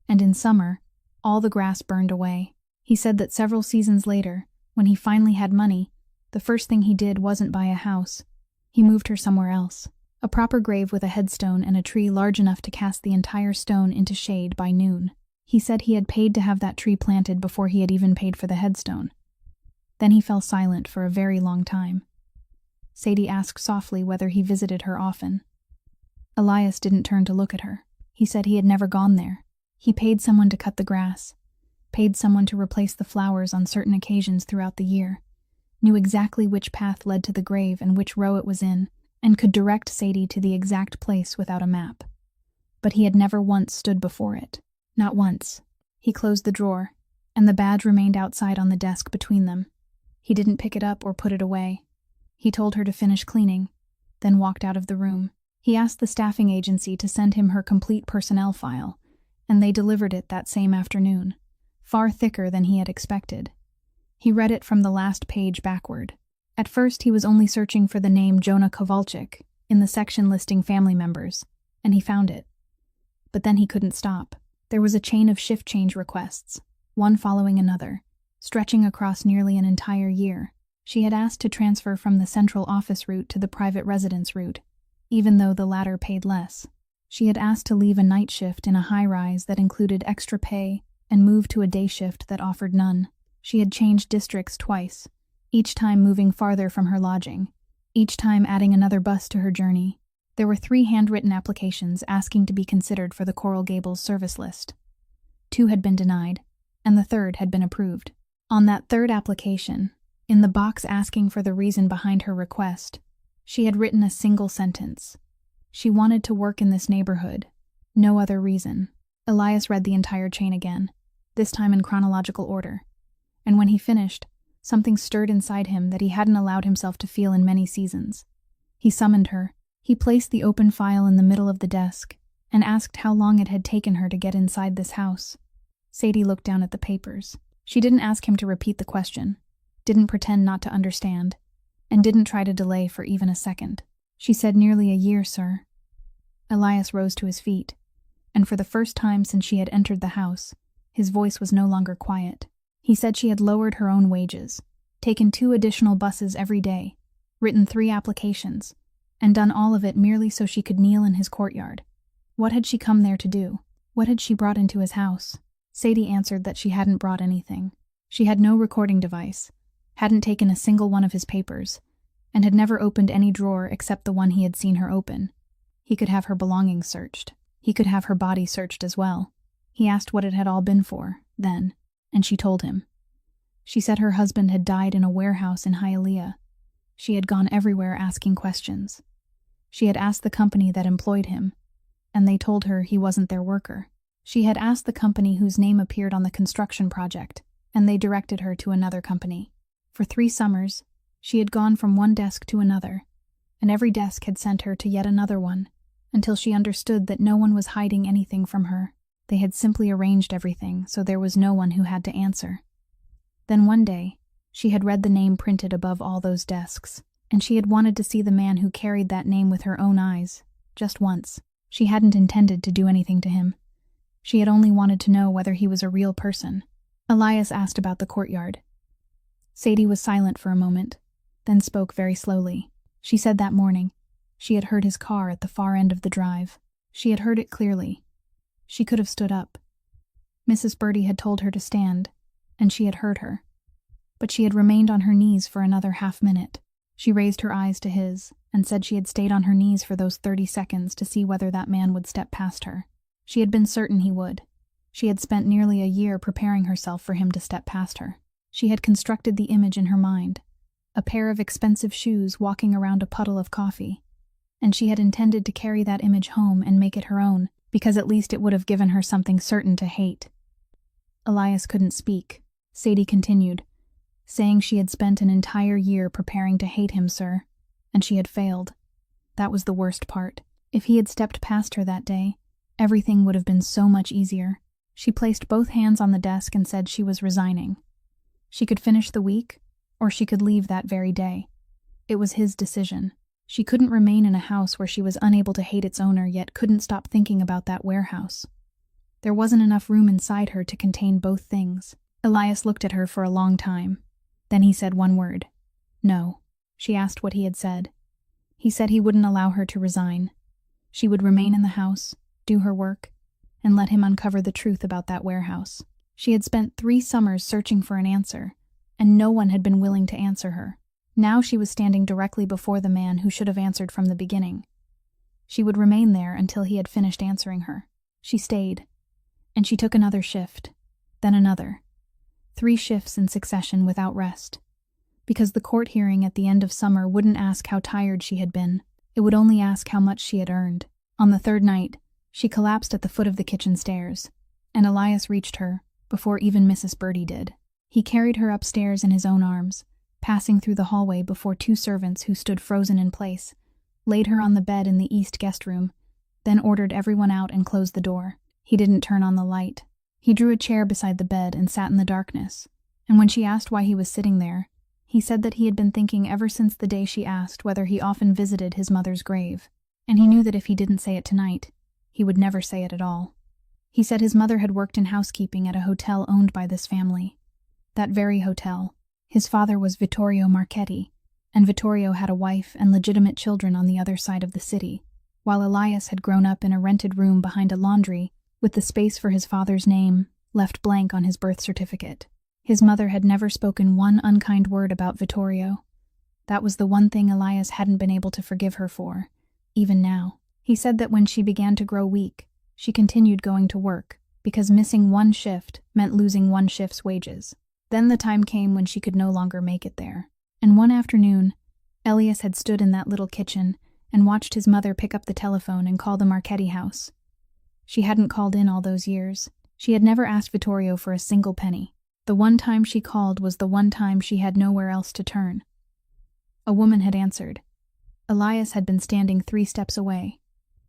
and in summer, all the grass burned away. He said that several seasons later, when he finally had money, the first thing he did wasn't buy a house. He moved her somewhere else. A proper grave with a headstone and a tree large enough to cast the entire stone into shade by noon. He said he had paid to have that tree planted before he had even paid for the headstone. Then he fell silent for a very long time. Sadie asked softly whether he visited her often. Elias didn't turn to look at her. He said he had never gone there. He paid someone to cut the grass, paid someone to replace the flowers on certain occasions throughout the year, knew exactly which path led to the grave and which row it was in, and could direct Sadie to the exact place without a map. But he had never once stood before it. Not once. He closed the drawer, and the badge remained outside on the desk between them. He didn't pick it up or put it away. He told her to finish cleaning, then walked out of the room. He asked the staffing agency to send him her complete personnel file, and they delivered it that same afternoon, far thicker than he had expected. He read it from the last page backward. At first he was only searching for the name Jonah Kowalczyk in the section listing family members, and he found it. But then he couldn't stop. There was a chain of shift change requests, one following another, stretching across nearly an entire year. She had asked to transfer from the central office route to the private residence route, even though the latter paid less. She had asked to leave a night shift in a high-rise that included extra pay and move to a day shift that offered none. She had changed districts twice, each time moving farther from her lodging, each time adding another bus to her journey. There were 3 handwritten applications asking to be considered for the Coral Gables service list. 2 had been denied, and the 3rd had been approved. On that 3rd application, in the box asking for the reason behind her request, she had written a single sentence. She wanted to work in this neighborhood. No other reason. Elias read the entire chain again, this time in chronological order. And when he finished, something stirred inside him that he hadn't allowed himself to feel in many seasons. He summoned her. He placed the open file in the middle of the desk and asked how long it had taken her to get inside this house. Sadie looked down at the papers. She didn't ask him to repeat the question, didn't pretend not to understand, and didn't try to delay for even a second. She said, "Nearly a year, sir." Elias rose to his feet, and for the first time since she had entered the house, his voice was no longer quiet. He said she had lowered her own wages, taken 2 additional buses every day, written 3 applications, and done all of it merely so she could kneel in his courtyard. What had she come there to do? What had she brought into his house? Sadie answered that she hadn't brought anything. She had no recording device, hadn't taken a single one of his papers, and had never opened any drawer except the one he had seen her open. He could have her belongings searched. He could have her body searched as well. He asked what it had all been for, then, and she told him. She said her husband had died in a warehouse in Hialeah. She had gone everywhere asking questions. She had asked the company that employed him, and they told her he wasn't their worker. She had asked the company whose name appeared on the construction project, and they directed her to another company. For 3 summers, she had gone from one desk to another, and every desk had sent her to yet another one, until she understood that no one was hiding anything from her. They had simply arranged everything so there was no one who had to answer. Then one day, she had read the name printed above all those desks, and she had wanted to see the man who carried that name with her own eyes, just once. She hadn't intended to do anything to him. She had only wanted to know whether he was a real person. Elias asked about the courtyard. Sadie was silent for a moment, then spoke very slowly. She said that morning she had heard his car at the far end of the drive. She had heard it clearly. She could have stood up. Mrs. Birdie had told her to stand, and she had heard her. But she had remained on her knees for another half-minute. She raised her eyes to his and said she had stayed on her knees for those 30 seconds to see whether that man would step past her. She had been certain he would. She had spent nearly a year preparing herself for him to step past her. She had constructed the image in her mind, a pair of expensive shoes walking around a puddle of coffee, and she had intended to carry that image home and make it her own, because at least it would have given her something certain to hate. Elias couldn't speak. Sadie continued, saying she had spent an entire year preparing to hate him, sir, and she had failed. That was the worst part. If he had stepped past her that day, everything would have been so much easier. She placed both hands on the desk and said she was resigning. She could finish the week, or she could leave that very day. It was his decision. She couldn't remain in a house where she was unable to hate its owner yet couldn't stop thinking about that warehouse. There wasn't enough room inside her to contain both things. Elias looked at her for a long time. Then he said one word. No. She asked what he had said. He said he wouldn't allow her to resign. She would remain in the house, do her work, and let him uncover the truth about that warehouse. She had spent 3 summers searching for an answer, and no one had been willing to answer her. Now she was standing directly before the man who should have answered from the beginning. She would remain there until he had finished answering her. She stayed, and she took another shift, then another. 3 shifts in succession without rest. Because the court hearing at the end of summer wouldn't ask how tired she had been, it would only ask how much she had earned. On the 3rd night, she collapsed at the foot of the kitchen stairs, and Elias reached her before even Mrs. Birdie did. He carried her upstairs in his own arms, passing through the hallway before 2 servants who stood frozen in place, laid her on the bed in the east guest room, then ordered everyone out and closed the door. He didn't turn on the light. He drew a chair beside the bed and sat in the darkness, and when she asked why he was sitting there, he said that he had been thinking ever since the day she asked whether he often visited his mother's grave, and he knew that if he didn't say it tonight, he would never say it at all. He said his mother had worked in housekeeping at a hotel owned by this family. That very hotel. His father was Vittorio Marchetti, and Vittorio had a wife and legitimate children on the other side of the city, while Elias had grown up in a rented room behind a laundry with the space for his father's name left blank on his birth certificate. His mother had never spoken one unkind word about Vittorio. That was the one thing Elias hadn't been able to forgive her for, even now. He said that when she began to grow weak, she continued going to work, because missing 1 shift meant losing 1 shift's wages. Then the time came when she could no longer make it there. And one afternoon, Elias had stood in that little kitchen and watched his mother pick up the telephone and call the Marchetti house. She hadn't called in all those years. She had never asked Vittorio for a single penny. The one time she called was the one time she had nowhere else to turn. A woman had answered. Elias had been standing 3 steps away,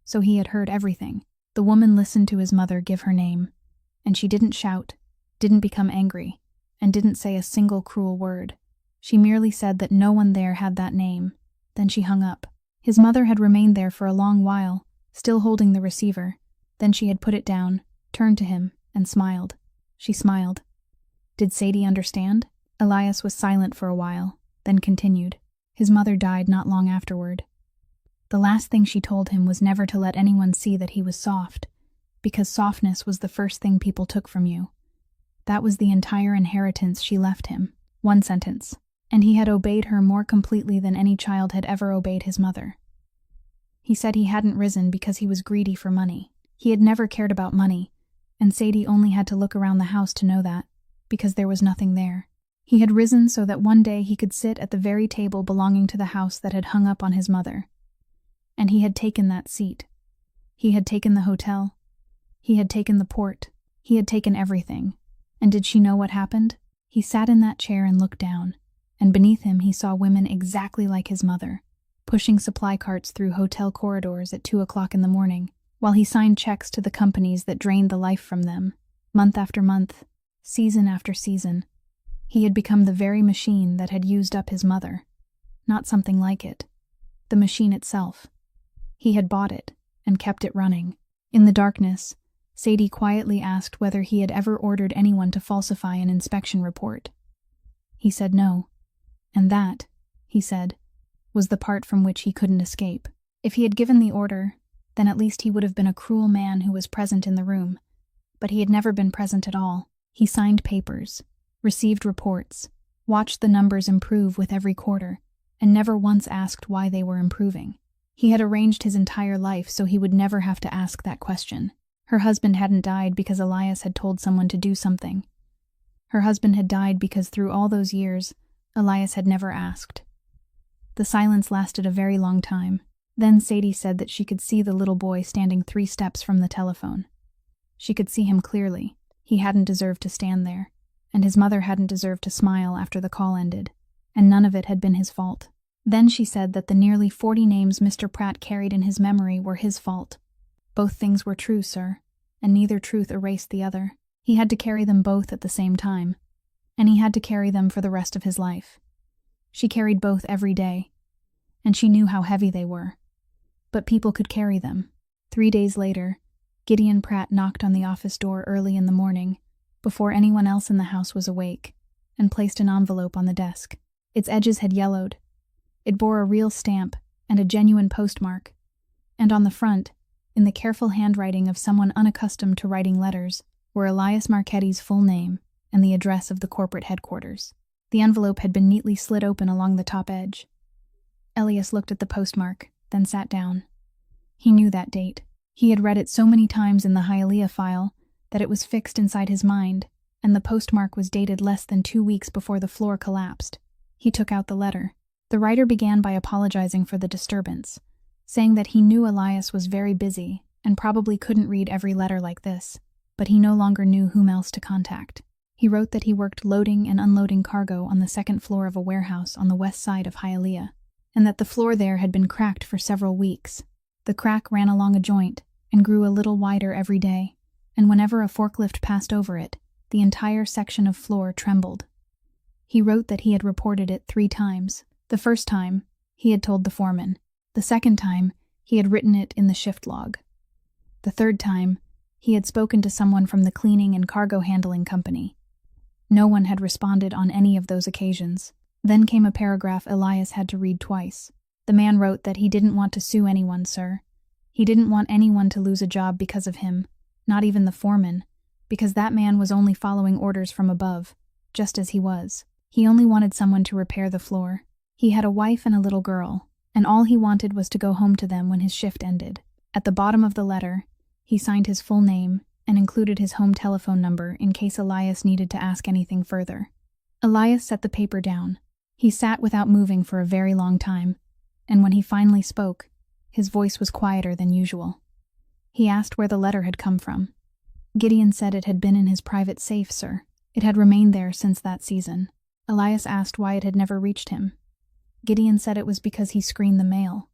so he had heard everything. The woman listened to his mother give her name, and she didn't shout, didn't become angry, and didn't say a single cruel word. She merely said that no one there had that name. Then she hung up. His mother had remained there for a long while, still holding the receiver. Then she had put it down, turned to him, and smiled. She smiled. Did Sadie understand? Elias was silent for a while, then continued. His mother died not long afterward. The last thing she told him was never to let anyone see that he was soft, because softness was the first thing people took from you. That was the entire inheritance she left him. 1 sentence. And he had obeyed her more completely than any child had ever obeyed his mother. He said he hadn't risen because he was greedy for money. He had never cared about money, and Sadie only had to look around the house to know that, because there was nothing there. He had risen so that one day he could sit at the very table belonging to the house that had hung up on his mother. And he had taken that seat. He had taken the hotel. He had taken the port. He had taken everything. And did she know what happened? He sat in that chair and looked down, and beneath him he saw women exactly like his mother, pushing supply carts through hotel corridors at 2 o'clock in the morning, while he signed checks to the companies that drained the life from them, month after month, season after season. He had become the very machine that had used up his mother. Not something like it. The machine itself. He had bought it and kept it running. In the darkness, Sadie quietly asked whether he had ever ordered anyone to falsify an inspection report. He said no. And that, he said, was the part from which he couldn't escape. If he had given the order, then at least he would have been a cruel man who was present in the room. But he had never been present at all. He signed papers, received reports, watched the numbers improve with every quarter, and never once asked why they were improving. He had arranged his entire life so he would never have to ask that question. Her husband hadn't died because Elias had told someone to do something. Her husband had died because through all those years, Elias had never asked. The silence lasted a very long time. Then Sadie said that she could see the little boy standing 3 steps from the telephone. She could see him clearly. He hadn't deserved to stand there, and his mother hadn't deserved to smile after the call ended, and none of it had been his fault. Then she said that the nearly 40 names Mr. Pratt carried in his memory were his fault. Both things were true, sir, and neither truth erased the other. He had to carry them both at the same time, and he had to carry them for the rest of his life. She carried both every day, and she knew how heavy they were. But people could carry them. 3 days later, Gideon Pratt knocked on the office door early in the morning, before anyone else in the house was awake, and placed an envelope on the desk. Its edges had yellowed. It bore a real stamp and a genuine postmark, and on the front, in the careful handwriting of someone unaccustomed to writing letters, were Elias Marchetti's full name and the address of the corporate headquarters. The envelope had been neatly slit open along the top edge. Elias looked at the postmark, then sat down. He knew that date. He had read it so many times in the Hialeah file that it was fixed inside his mind, and the postmark was dated less than 2 weeks before the floor collapsed. He took out the letter. The writer began by apologizing for the disturbance, saying that he knew Elias was very busy and probably couldn't read every letter like this, but he no longer knew whom else to contact. He wrote that he worked loading and unloading cargo on the second floor of a warehouse on the west side of Hialeah, and that the floor there had been cracked for several weeks. The crack ran along a joint and grew a little wider every day, and whenever a forklift passed over it, the entire section of floor trembled. He wrote that he had reported it 3 times. The first time, he had told the foreman. The second time, he had written it in the shift log. The third time, he had spoken to someone from the cleaning and cargo handling company. No one had responded on any of those occasions. Then came a paragraph Elias had to read twice. The man wrote that he didn't want to sue anyone, sir. He didn't want anyone to lose a job because of him, not even the foreman, because that man was only following orders from above, just as he was. He only wanted someone to repair the floor. He had a wife and a little girl, and all he wanted was to go home to them when his shift ended. At the bottom of the letter, he signed his full name and included his home telephone number in case Elias needed to ask anything further. Elias set the paper down. He sat without moving for a very long time, and when he finally spoke, his voice was quieter than usual. He asked where the letter had come from. Gideon said it had been in his private safe, sir. It had remained there since that season. Elias asked why it had never reached him. Gideon said it was because he screened the mail.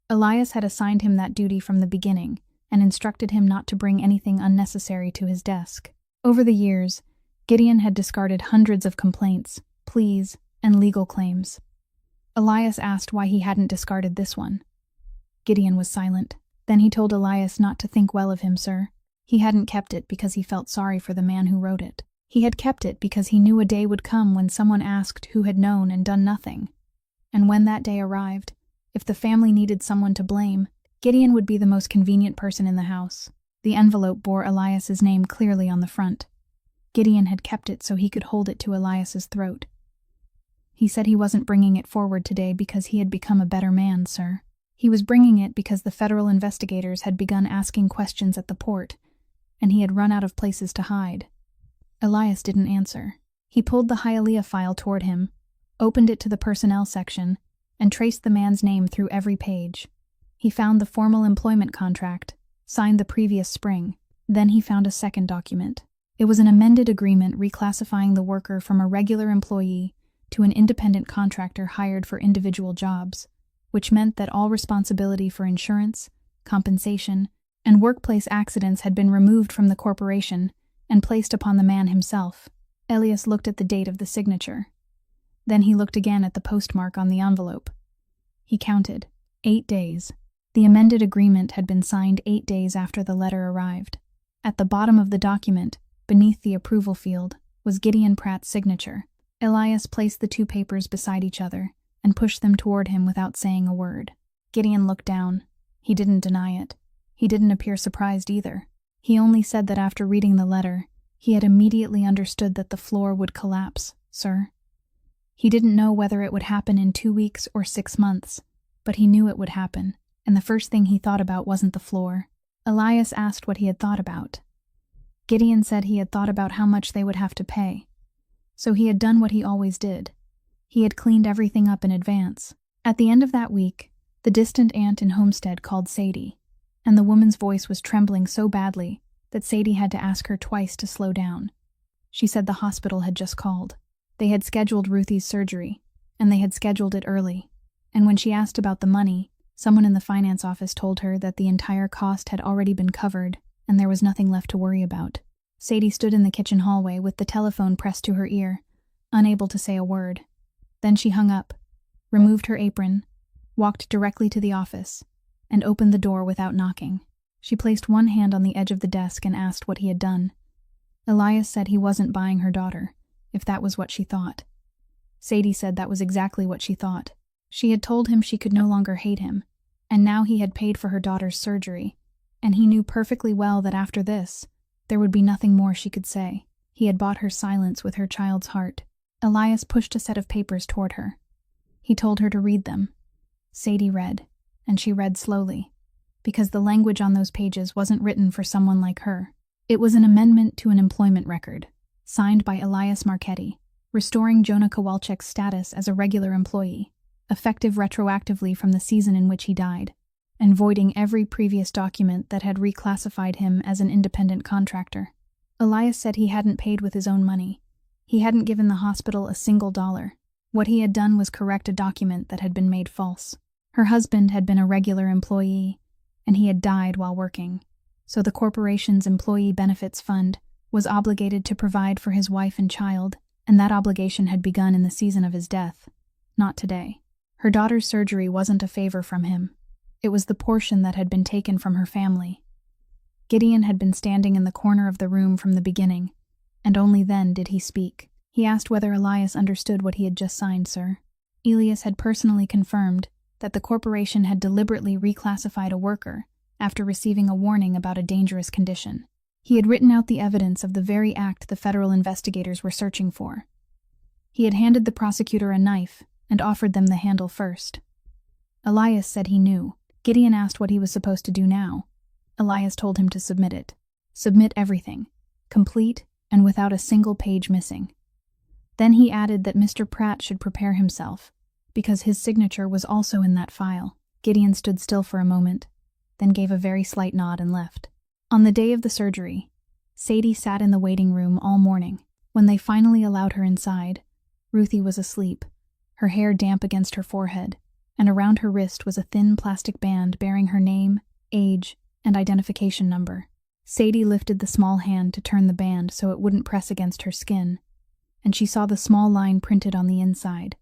Elias had assigned him that duty from the beginning and instructed him not to bring anything unnecessary to his desk. Over the years, Gideon had discarded hundreds of complaints, pleas, and legal claims. Elias asked why he hadn't discarded this one. Gideon was silent. Then he told Elias not to think well of him, sir. He hadn't kept it because he felt sorry for the man who wrote it. He had kept it because he knew a day would come when someone asked who had known and done nothing. And when that day arrived, if the family needed someone to blame, Gideon would be the most convenient person in the house. The envelope bore Elias's name clearly on the front. Gideon had kept it so he could hold it to Elias's throat. He said he wasn't bringing it forward today because he had become a better man, sir. He was bringing it because the federal investigators had begun asking questions at the port, and he had run out of places to hide. Elias didn't answer. He pulled the Hialeah file toward him, opened it to the personnel section, and traced the man's name through every page. He found the formal employment contract, signed the previous spring. Then he found a second document. It was an amended agreement reclassifying the worker from a regular employee to an independent contractor hired for individual jobs, which meant that all responsibility for insurance, compensation, and workplace accidents had been removed from the corporation and placed upon the man himself. Elias looked at the date of the signature. Then he looked again at the postmark on the envelope. He counted. 8 days. The amended agreement had been signed 8 days after the letter arrived. At the bottom of the document, beneath the approval field, was Gideon Pratt's signature. Elias placed the 2 papers beside each other and pushed them toward him without saying a word. Gideon looked down. He didn't deny it. He didn't appear surprised either. He only said that after reading the letter, he had immediately understood that the floor would collapse, sir. He didn't know whether it would happen in 2 weeks or 6 months, but he knew it would happen, and the first thing he thought about wasn't the floor. Elias asked what he had thought about. Gideon said he had thought about how much they would have to pay. So he had done what he always did. He had cleaned everything up in advance. At the end of that week, the distant aunt in Homestead called Sadie, and the woman's voice was trembling so badly that Sadie had to ask her twice to slow down. She said the hospital had just called. They had scheduled Ruthie's surgery, and they had scheduled it early. And when she asked about the money, someone in the finance office told her that the entire cost had already been covered and there was nothing left to worry about. Sadie stood in the kitchen hallway with the telephone pressed to her ear, unable to say a word. Then she hung up, removed her apron, walked directly to the office, and opened the door without knocking. She placed one hand on the edge of the desk and asked what he had done. Elias said he wasn't buying her daughter, if that was what she thought. Sadie said that was exactly what she thought. She had told him she could no longer hate him, and now he had paid for her daughter's surgery, and he knew perfectly well that after this, there would be nothing more she could say. He had bought her silence with her child's heart. Elias pushed a set of papers toward her. He told her to read them. Sadie read, and she read slowly, because the language on those pages wasn't written for someone like her. It was an amendment to an employment record, signed by Elias Marchetti, restoring Jonah Kowalczyk's status as a regular employee, effective retroactively from the season in which he died, and voiding every previous document that had reclassified him as an independent contractor. Elias said he hadn't paid with his own money. He hadn't given the hospital a single dollar. What he had done was correct a document that had been made false. Her husband had been a regular employee, and he had died while working, so the corporation's employee benefits fund was obligated to provide for his wife and child, and that obligation had begun in the season of his death, not today. Her daughter's surgery wasn't a favor from him. It was the portion that had been taken from her family. Gideon had been standing in the corner of the room from the beginning, and only then did he speak. He asked whether Elias understood what he had just signed, sir. Elias had personally confirmed that the corporation had deliberately reclassified a worker after receiving a warning about a dangerous condition. He had written out the evidence of the very act the federal investigators were searching for. He had handed the prosecutor a knife and offered them the handle first. Elias said he knew. Gideon asked what he was supposed to do now. Elias told him to submit it. Submit everything, complete and without a single page missing. Then he added that Mr. Pratt should prepare himself, because his signature was also in that file. Gideon stood still for a moment, then gave a very slight nod and left. On the day of the surgery, Sadie sat in the waiting room all morning. When they finally allowed her inside, Ruthie was asleep, her hair damp against her forehead, and around her wrist was a thin plastic band bearing her name, age, and identification number. Sadie lifted the small hand to turn the band so it wouldn't press against her skin, and she saw the small line printed on the inside,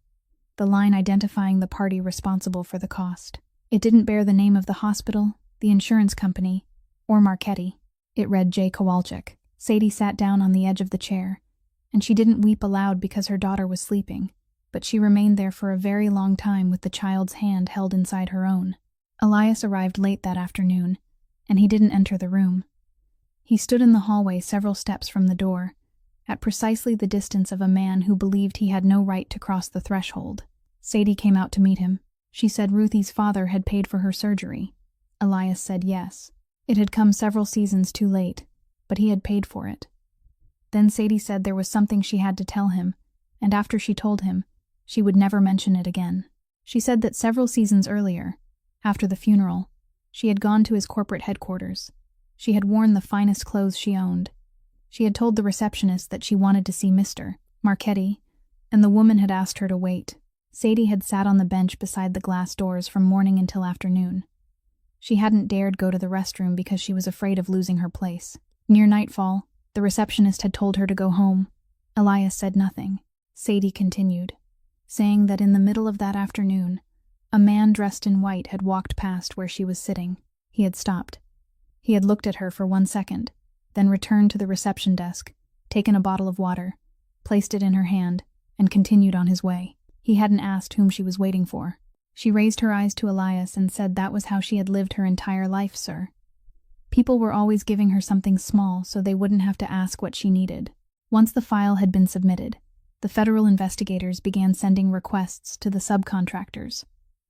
the line identifying the party responsible for the cost. It didn't bear the name of the hospital, the insurance company, or Marchetti. It read J. Kowalczyk. Sadie sat down on the edge of the chair, and she didn't weep aloud because her daughter was sleeping, but she remained there for a very long time with the child's hand held inside her own. Elias arrived late that afternoon, and he didn't enter the room. He stood in the hallway several steps from the door, at precisely the distance of a man who believed he had no right to cross the threshold. Sadie came out to meet him. She said Ruthie's father had paid for her surgery. Elias said yes. It had come several seasons too late, but he had paid for it. Then Sadie said there was something she had to tell him, and after she told him, she would never mention it again. She said that several seasons earlier, after the funeral, she had gone to his corporate headquarters. She had worn the finest clothes she owned. She had told the receptionist that she wanted to see Mr. Marchetti, and the woman had asked her to wait. Sadie had sat on the bench beside the glass doors from morning until afternoon. She hadn't dared go to the restroom because she was afraid of losing her place. Near nightfall, the receptionist had told her to go home. Elias said nothing. Sadie continued, saying that in the middle of that afternoon, a man dressed in white had walked past where she was sitting. He had stopped. He had looked at her for 1 second, then returned to the reception desk, taken a bottle of water, placed it in her hand, and continued on his way. He hadn't asked whom she was waiting for. She raised her eyes to Elias and said that was how she had lived her entire life, sir. People were always giving her something small so they wouldn't have to ask what she needed. Once the file had been submitted, the federal investigators began sending requests to the subcontractors,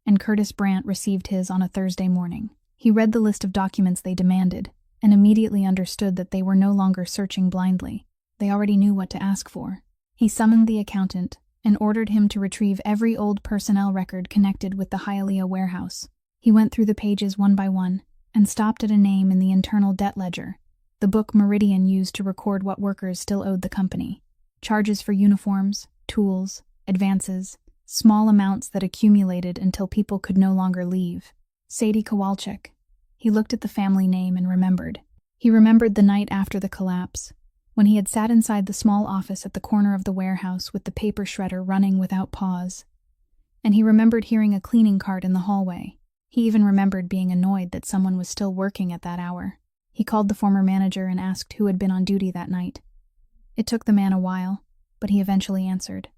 and Curtis Brandt received his on a Thursday morning. He read the list of documents they demanded, and immediately understood that they were no longer searching blindly. They already knew what to ask for. He summoned the accountant and ordered him to retrieve every old personnel record connected with the Hialeah warehouse. He went through the pages one by one and stopped at a name in the internal debt ledger, the book Meridian used to record what workers still owed the company. Charges for uniforms, tools, advances, small amounts that accumulated until people could no longer leave. Sadie Kowalczyk. He looked at the family name and remembered. He remembered the night after the collapse, when he had sat inside the small office at the corner of the warehouse with the paper shredder running without pause. And he remembered hearing a cleaning cart in the hallway. He even remembered being annoyed that someone was still working at that hour. He called the former manager and asked who had been on duty that night. It took the man a while, but he eventually answered.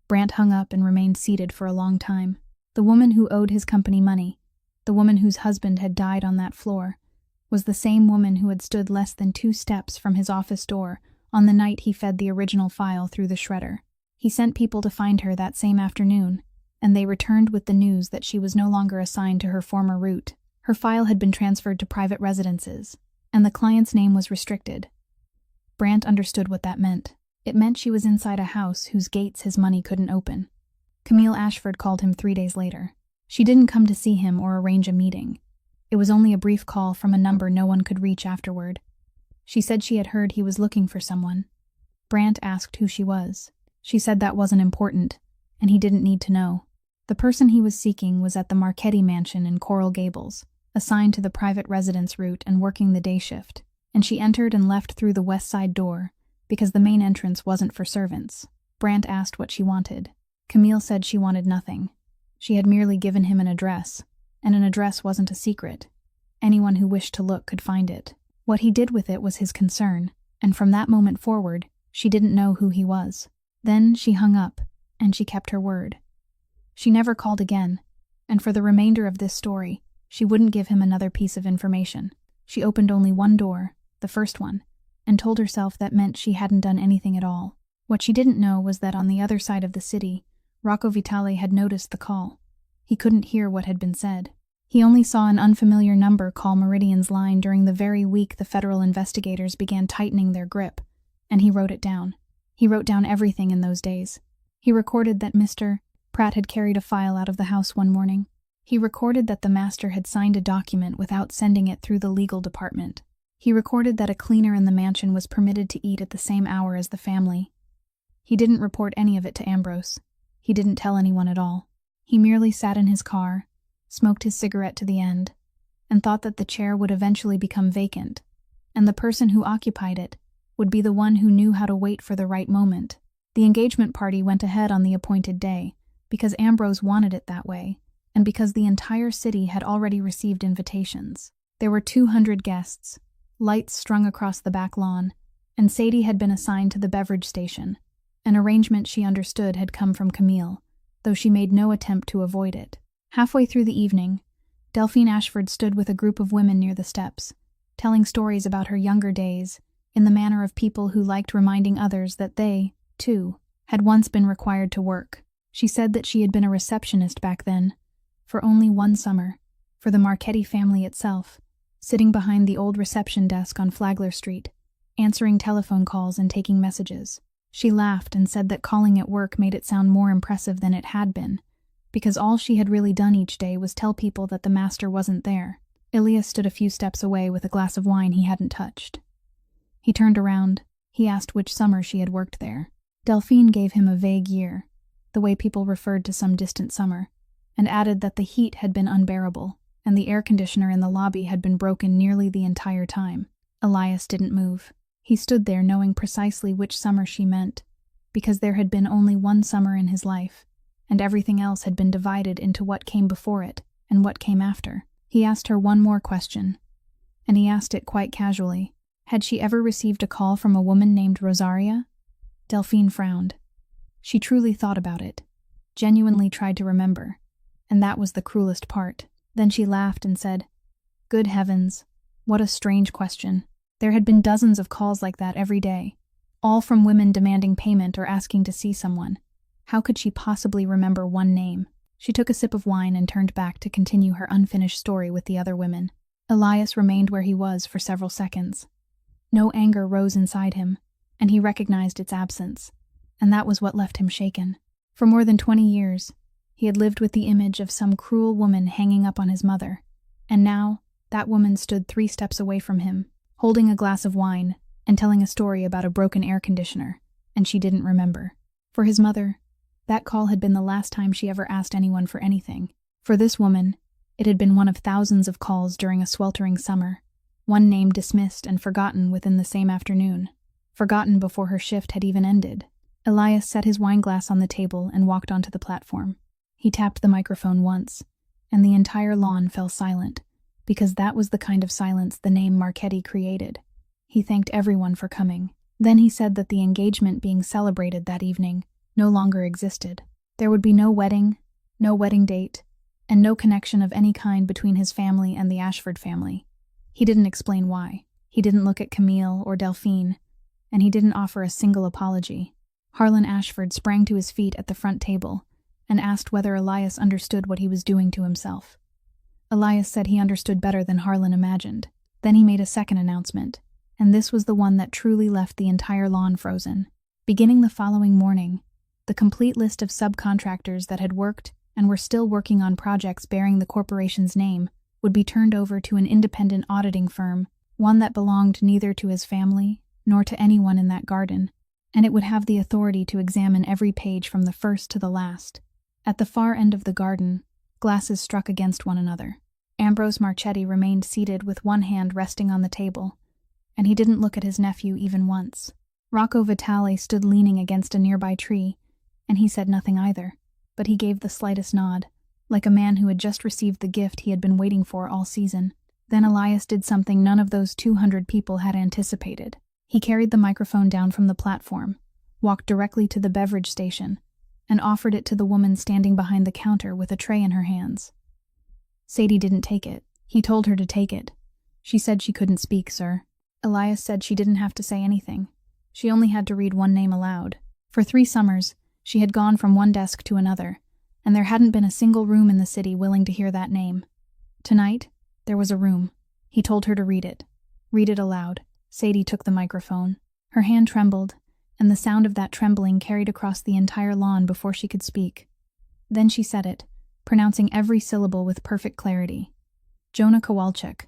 Brandt hung up and remained seated for a long time. The woman who owed his company money, the woman whose husband had died on that floor, was the same woman who had stood less than 2 steps from his office door on the night he fed the original file through the shredder. He sent people to find her that same afternoon, and they returned with the news that she was no longer assigned to her former route. Her file had been transferred to private residences, and the client's name was restricted. Brandt understood what that meant. It meant she was inside a house whose gates his money couldn't open. Camille Ashford called him 3 days later. She didn't come to see him or arrange a meeting. It was only a brief call from a number no one could reach afterward. She said she had heard he was looking for someone. Brandt asked who she was. She said that wasn't important, and he didn't need to know. The person he was seeking was at the Marchetti mansion in Coral Gables, assigned to the private residence route and working the day shift, and she entered and left through the west side door because the main entrance wasn't for servants. Brandt asked what she wanted. Camille said she wanted nothing. She had merely given him an address, and an address wasn't a secret. Anyone who wished to look could find it. What he did with it was his concern, and from that moment forward, she didn't know who he was. Then she hung up, and she kept her word. She never called again, and for the remainder of this story, she wouldn't give him another piece of information. She opened only one door, the first one, and told herself that meant she hadn't done anything at all. What she didn't know was that on the other side of the city, Rocco Vitale had noticed the call. He couldn't hear what had been said. He only saw an unfamiliar number call Meridian's line during the very week the federal investigators began tightening their grip, and he wrote it down. He wrote down everything in those days. He recorded that Mr. Pratt had carried a file out of the house one morning. He recorded that the master had signed a document without sending it through the legal department. He recorded that a cleaner in the mansion was permitted to eat at the same hour as the family. He didn't report any of it to Ambrose. He didn't tell anyone at all. He merely sat in his car, smoked his cigarette to the end, and thought that the chair would eventually become vacant, and the person who occupied it would be the one who knew how to wait for the right moment. The engagement party went ahead on the appointed day, because Ambrose wanted it that way, and because the entire city had already received invitations. There were 200 guests, lights strung across the back lawn, and Sadie had been assigned to the beverage station. An arrangement she understood had come from Camille, though she made no attempt to avoid it. Halfway through the evening, Delphine Ashford stood with a group of women near the steps, telling stories about her younger days, in the manner of people who liked reminding others that they, too, had once been required to work. She said that she had been a receptionist back then, for only one summer, for the Marchetti family itself, sitting behind the old reception desk on Flagler Street, answering telephone calls and taking messages. She laughed and said that calling at work made it sound more impressive than it had been, because all she had really done each day was tell people that the master wasn't there. Ilias stood a few steps away with a glass of wine he hadn't touched. He turned around. He asked which summer she had worked there. Delphine gave him a vague year, the way people referred to some distant summer, and added that the heat had been unbearable, and the air conditioner in the lobby had been broken nearly the entire time. Elias didn't move. He stood there knowing precisely which summer she meant, because there had been only one summer in his life, and everything else had been divided into what came before it and what came after. He asked her one more question, and he asked it quite casually. Had she ever received a call from a woman named Rosaria? Delphine frowned. She truly thought about it, genuinely tried to remember, and that was the cruelest part. Then she laughed and said, "Good heavens, what a strange question. There had been dozens of calls like that every day, all from women demanding payment or asking to see someone. How could she possibly remember one name?" She took a sip of wine and turned back to continue her unfinished story with the other women. Elias remained where he was for several seconds. No anger rose inside him, and he recognized its absence, and that was what left him shaken. For more than 20 years, he had lived with the image of some cruel woman hanging up on his mother, and now that woman stood 3 steps away from him, holding a glass of wine and telling a story about a broken air conditioner, and she didn't remember. For his mother, that call had been the last time she ever asked anyone for anything. For this woman, it had been one of thousands of calls during a sweltering summer, one name dismissed and forgotten within the same afternoon, forgotten before her shift had even ended. Elias set his wineglass on the table and walked onto the platform. He tapped the microphone once, and the entire lawn fell silent, because that was the kind of silence the name Marchetti created. He thanked everyone for coming. Then he said that the engagement being celebrated that evening no longer existed. There would be no wedding, no wedding date, and no connection of any kind between his family and the Ashford family. He didn't explain why. He didn't look at Camille or Delphine, and he didn't offer a single apology. Harlan Ashford sprang to his feet at the front table and asked whether Elias understood what he was doing to himself. Elias said he understood better than Harlan imagined. Then he made a second announcement, and this was the one that truly left the entire lawn frozen. Beginning the following morning, the complete list of subcontractors that had worked and were still working on projects bearing the corporation's name would be turned over to an independent auditing firm, one that belonged neither to his family nor to anyone in that garden, and it would have the authority to examine every page from the first to the last. At the far end of the garden, glasses struck against one another. Ambrose Marchetti remained seated with one hand resting on the table, and he didn't look at his nephew even once. Rocco Vitale stood leaning against a nearby tree, and he said nothing either, but he gave the slightest nod, like a man who had just received the gift he had been waiting for all season. Then Elias did something none of those 200 people had anticipated. He carried the microphone down from the platform, walked directly to the beverage station, and offered it to the woman standing behind the counter with a tray in her hands. Sadie didn't take it. He told her to take it. She said she couldn't speak, sir. Elias said she didn't have to say anything. She only had to read one name aloud. For 3 summers, she had gone from one desk to another, and there hadn't been a single room in the city willing to hear that name. Tonight, there was a room. He told her to read it. Read it aloud. Sadie took the microphone. Her hand trembled, and the sound of that trembling carried across the entire lawn before she could speak. Then she said it, pronouncing every syllable with perfect clarity. Jonah Kowalczyk.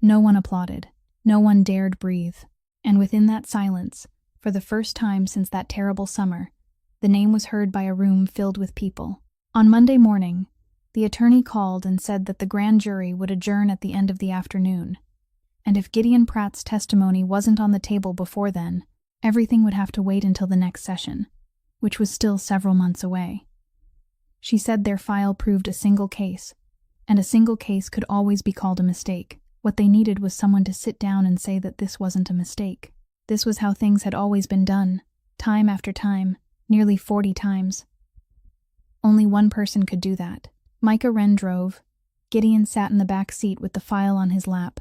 No one applauded. No one dared breathe. And within that silence, for the first time since that terrible summer, the name was heard by a room filled with people. On Monday morning, the attorney called and said that the grand jury would adjourn at the end of the afternoon, and if Gideon Pratt's testimony wasn't on the table before then, everything would have to wait until the next session, which was still several months away. She said their file proved a single case, and a single case could always be called a mistake. What they needed was someone to sit down and say that this wasn't a mistake. This was how things had always been done, time after time, nearly 40 times. Only one person could do that. Micah Wren drove. Gideon sat in the back seat with the file on his lap,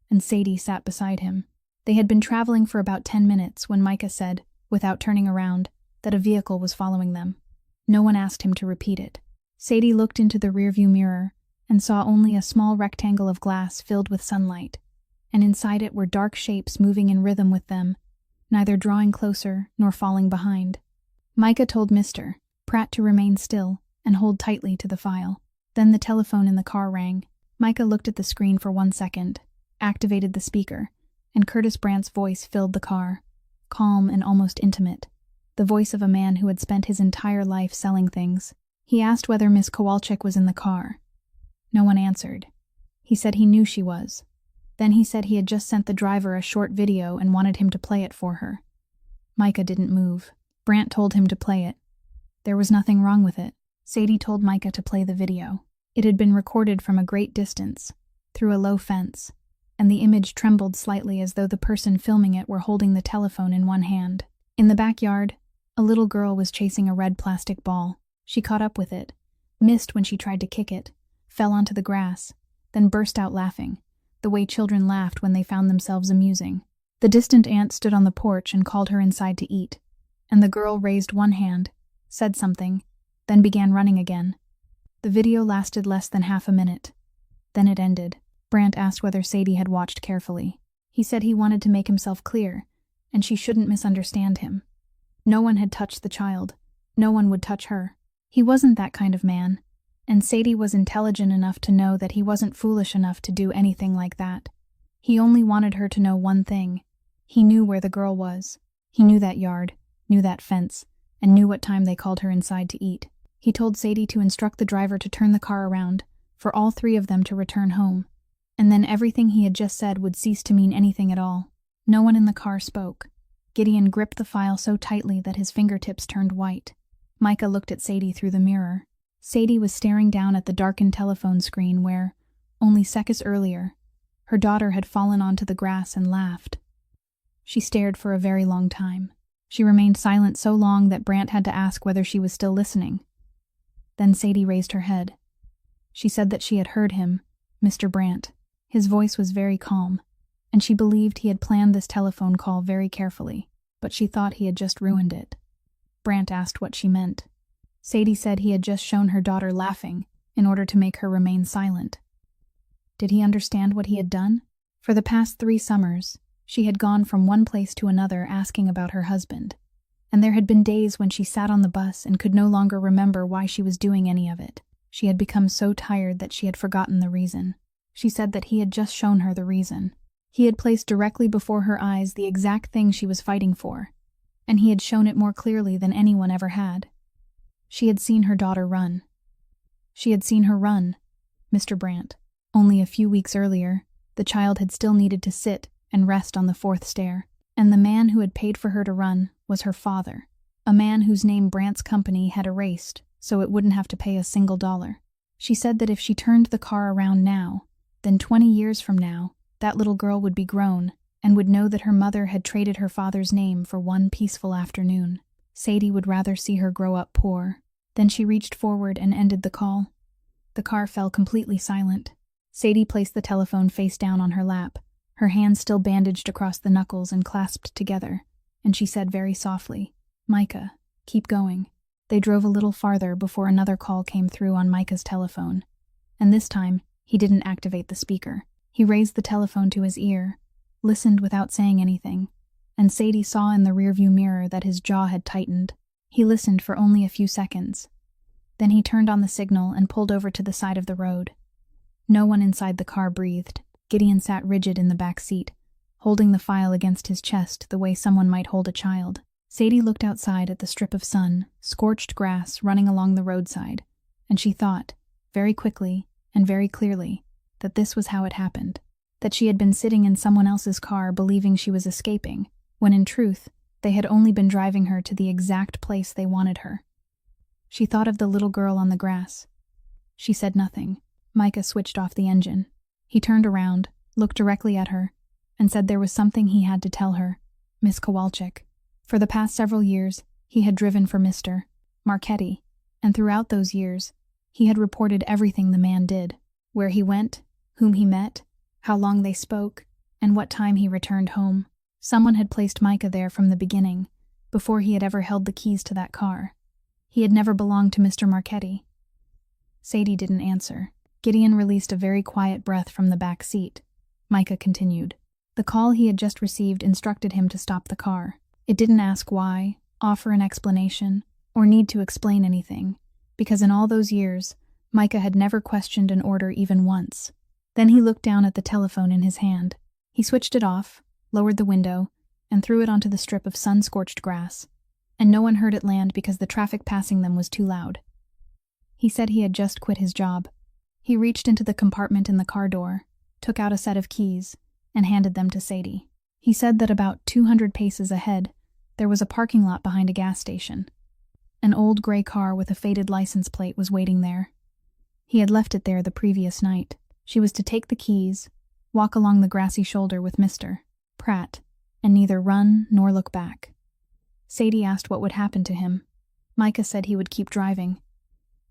and Sadie sat beside him. They had been traveling for about 10 minutes when Micah said, without turning around, that a vehicle was following them. No one asked him to repeat it. Sadie looked into the rearview mirror and saw only a small rectangle of glass filled with sunlight, and inside it were dark shapes moving in rhythm with them, neither drawing closer nor falling behind. Micah told Mr. Pratt to remain still and hold tightly to the file. Then the telephone in the car rang. Micah looked at the screen for 1 second, activated the speaker, and Curtis Brandt's voice filled the car, calm and almost intimate, the voice of a man who had spent his entire life selling things. He asked whether Miss Kowalczyk was in the car. No one answered. He said he knew she was. Then he said he had just sent the driver a short video and wanted him to play it for her. Micah didn't move. Brandt told him to play it. There was nothing wrong with it. Sadie told Micah to play the video. It had been recorded from a great distance, through a low fence, and the image trembled slightly as though the person filming it were holding the telephone in one hand. In the backyard, a little girl was chasing a red plastic ball. She caught up with it, missed when she tried to kick it, fell onto the grass, then burst out laughing, the way children laughed when they found themselves amusing. The distant aunt stood on the porch and called her inside to eat, and the girl raised one hand, said something, then began running again. The video lasted less than half a minute. Then it ended. Brandt asked whether Sadie had watched carefully. He said he wanted to make himself clear, and she shouldn't misunderstand him. No one had touched the child. No one would touch her. He wasn't that kind of man, and Sadie was intelligent enough to know that he wasn't foolish enough to do anything like that. He only wanted her to know one thing. He knew where the girl was. He knew that yard, knew that fence, and knew what time they called her inside to eat. He told Sadie to instruct the driver to turn the car around, for all 3 of them to return home, and then everything he had just said would cease to mean anything at all. No one in the car spoke. Gideon gripped the file so tightly that his fingertips turned white. Micah looked at Sadie through the mirror. Sadie was staring down at the darkened telephone screen where, only seconds earlier, her daughter had fallen onto the grass and laughed. She stared for a very long time. She remained silent so long that Brant had to ask whether she was still listening. Then Sadie raised her head. She said that she had heard him, Mr. Brant. His voice was very calm, and she believed he had planned this telephone call very carefully, but she thought he had just ruined it. Brant asked what she meant. Sadie said he had just shown her daughter laughing in order to make her remain silent. Did he understand what he had done? For the past 3 summers, she had gone from one place to another asking about her husband, and there had been days when she sat on the bus and could no longer remember why she was doing any of it. She had become so tired that she had forgotten the reason. She said that he had just shown her the reason. He had placed directly before her eyes the exact thing she was fighting for, and he had shown it more clearly than anyone ever had. She had seen her daughter run. She had seen her run, Mr. Brant. Only a few weeks earlier, the child had still needed to sit and rest on the 4th stair, and the man who had paid for her to run was her father, a man whose name Brant's company had erased so it wouldn't have to pay a single dollar. She said that if she turned the car around now, then 20 years from now, that little girl would be grown and would know that her mother had traded her father's name for one peaceful afternoon. Sadie would rather see her grow up poor. Then she reached forward and ended the call. The car fell completely silent. Sadie placed the telephone face down on her lap, her hands still bandaged across the knuckles and clasped together, and she said very softly, "Micah, keep going." They drove a little farther before another call came through on Micah's telephone, and this time he didn't activate the speaker. He raised the telephone to his ear, listened without saying anything, and Sadie saw in the rearview mirror that his jaw had tightened. He listened for only a few seconds. Then he turned on the signal and pulled over to the side of the road. No one inside the car breathed. Gideon sat rigid in the back seat, holding the file against his chest the way someone might hold a child. Sadie looked outside at the strip of sun, scorched grass running along the roadside, and she thought, very quickly and very clearly, that this was how it happened. That she had been sitting in someone else's car believing she was escaping, when in truth, they had only been driving her to the exact place they wanted her. She thought of the little girl on the grass. She said nothing. Micah switched off the engine. He turned around, looked directly at her, and said there was something he had to tell her. Miss Kowalczyk. For the past several years, he had driven for Mr. Marchetti, and throughout those years, he had reported everything the man did, where he went, whom he met, how long they spoke, and what time he returned home. Someone had placed Micah there from the beginning, before he had ever held the keys to that car. He had never belonged to Mr. Marchetti. Sadie didn't answer. Gideon released a very quiet breath from the back seat. Micah continued. The call he had just received instructed him to stop the car. It didn't ask why, offer an explanation, or need to explain anything, because in all those years, Micah had never questioned an order even once. Then he looked down at the telephone in his hand. He switched it off, lowered the window, and threw it onto the strip of sun-scorched grass, and no one heard it land because the traffic passing them was too loud. He said he had just quit his job. He reached into the compartment in the car door, took out a set of keys, and handed them to Sadie. He said that about 200 paces ahead, there was a parking lot behind a gas station. An old gray car with a faded license plate was waiting there. He had left it there the previous night. She was to take the keys, walk along the grassy shoulder with Mr. Pratt, and neither run nor look back. Sadie asked what would happen to him. Micah said he would keep driving.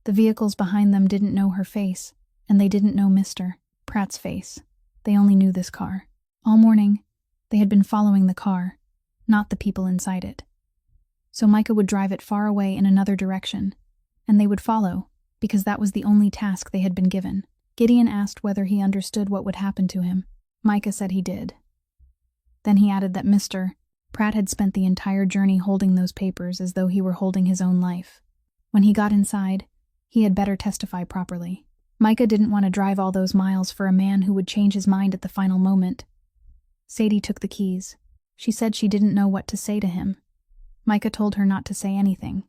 The vehicles behind them didn't know her face, and they didn't know Mr. Pratt's face. They only knew this car. All morning, they had been following the car, not the people inside it. So Micah would drive it far away in another direction, and they would follow, because that was the only task they had been given. Gideon asked whether he understood what would happen to him. Micah said he did. Then he added that Mr. Pratt had spent the entire journey holding those papers as though he were holding his own life. When he got inside, he had better testify properly. Micah didn't want to drive all those miles for a man who would change his mind at the final moment. Sadie took the keys. She said she didn't know what to say to him. Micah told her not to say anything.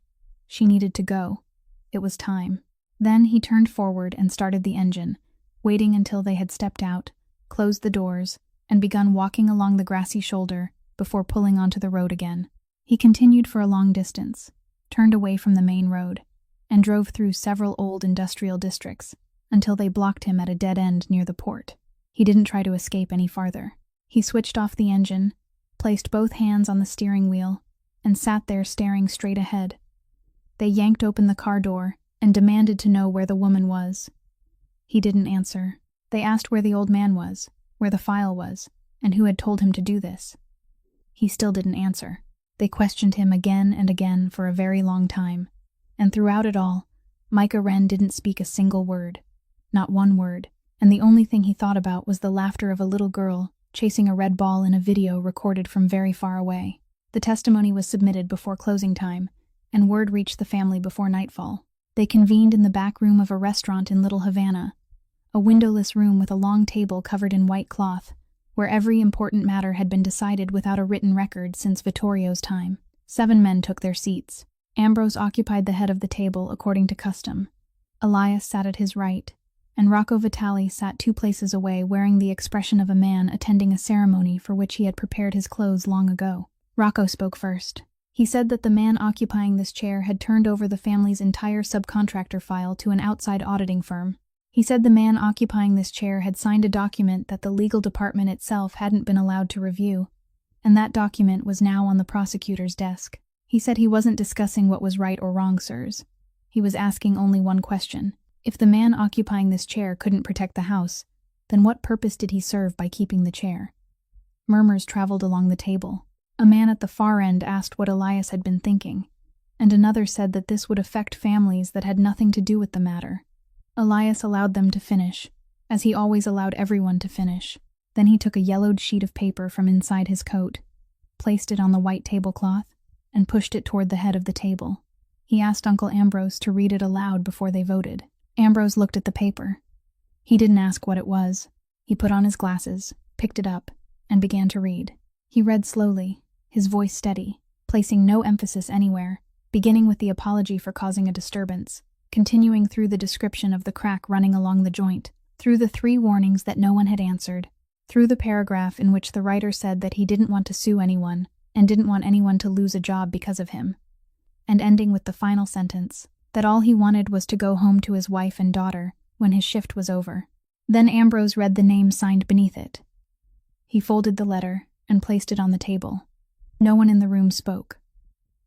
She needed to go. It was time. Then he turned forward and started the engine, waiting until they had stepped out, closed the doors, and begun walking along the grassy shoulder before pulling onto the road again. He continued for a long distance, turned away from the main road, and drove through several old industrial districts until they blocked him at a dead end near the port. He didn't try to escape any farther. He switched off the engine, placed both hands on the steering wheel, and sat there staring straight ahead. They yanked open the car door and demanded to know where the woman was. He didn't answer. They asked where the old man was, where the file was, and who had told him to do this. He still didn't answer. They questioned him again and again for a very long time, and throughout it all, Micah Wren didn't speak a single word. Not one word, and the only thing he thought about was the laughter of a little girl chasing a red ball in a video recorded from very far away. The testimony was submitted before closing time, and word reached the family before nightfall. They convened in the back room of a restaurant in Little Havana, a windowless room with a long table covered in white cloth, where every important matter had been decided without a written record since Vittorio's time. 7 men took their seats. Ambrose occupied the head of the table according to custom. Elias sat at his right, and Rocco Vitali sat 2 places away wearing the expression of a man attending a ceremony for which he had prepared his clothes long ago. Rocco spoke first. He said that the man occupying this chair had turned over the family's entire subcontractor file to an outside auditing firm. He said the man occupying this chair had signed a document that the legal department itself hadn't been allowed to review, and that document was now on the prosecutor's desk. He said he wasn't discussing what was right or wrong, sirs. He was asking only one question. If the man occupying this chair couldn't protect the house, then what purpose did he serve by keeping the chair? Murmurs traveled along the table. A man at the far end asked what Elias had been thinking, and another said that this would affect families that had nothing to do with the matter. Elias allowed them to finish, as he always allowed everyone to finish. Then he took a yellowed sheet of paper from inside his coat, placed it on the white tablecloth, and pushed it toward the head of the table. He asked Uncle Ambrose to read it aloud before they voted. Ambrose looked at the paper. He didn't ask what it was. He put on his glasses, picked it up, and began to read. He read slowly, his voice steady, placing no emphasis anywhere, beginning with the apology for causing a disturbance, continuing through the description of the crack running along the joint, through the 3 warnings that no one had answered, through the paragraph in which the writer said that he didn't want to sue anyone and didn't want anyone to lose a job because of him, and ending with the final sentence, that all he wanted was to go home to his wife and daughter when his shift was over. Then Ambrose read the name signed beneath it. He folded the letter and placed it on the table. No one in the room spoke.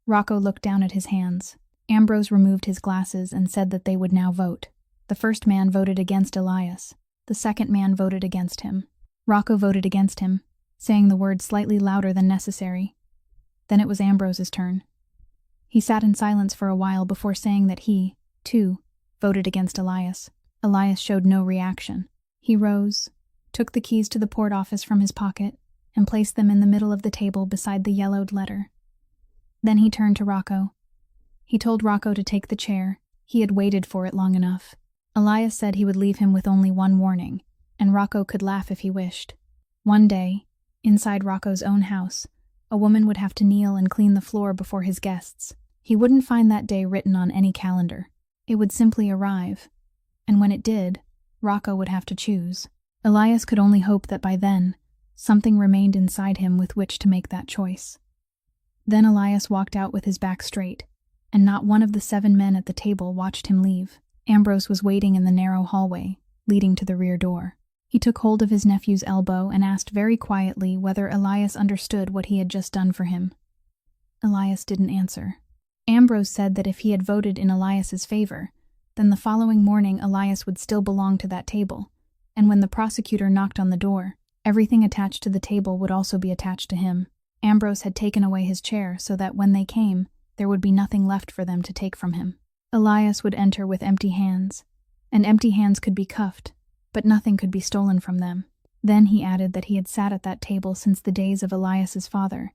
Rocco looked down at his hands. Ambrose removed his glasses and said that they would now vote. The first man voted against Elias. The second man voted against him. Rocco voted against him, saying the words slightly louder than necessary. Then it was Ambrose's turn. He sat in silence for a while before saying that he, too, voted against Elias. Elias showed no reaction. He rose, took the keys to the port office from his pocket, and placed them in the middle of the table beside the yellowed letter. Then he turned to Rocco. He told Rocco to take the chair. He had waited for it long enough. Elias said he would leave him with only one warning, and Rocco could laugh if he wished. One day, inside Rocco's own house, a woman would have to kneel and clean the floor before his guests. He wouldn't find that day written on any calendar. It would simply arrive, and when it did, Rocco would have to choose. Elias could only hope that by then, something remained inside him with which to make that choice. Then Elias walked out with his back straight, and not one of the 7 men at the table watched him leave. Ambrose was waiting in the narrow hallway, leading to the rear door. He took hold of his nephew's elbow and asked very quietly whether Elias understood what he had just done for him. Elias didn't answer. Ambrose said that if he had voted in Elias's favor, then the following morning Elias would still belong to that table, and when the prosecutor knocked on the door, everything attached to the table would also be attached to him. Ambrose had taken away his chair so that when they came, there would be nothing left for them to take from him. Elias would enter with empty hands, and empty hands could be cuffed, but nothing could be stolen from them. Then he added that he had sat at that table since the days of Elias's father,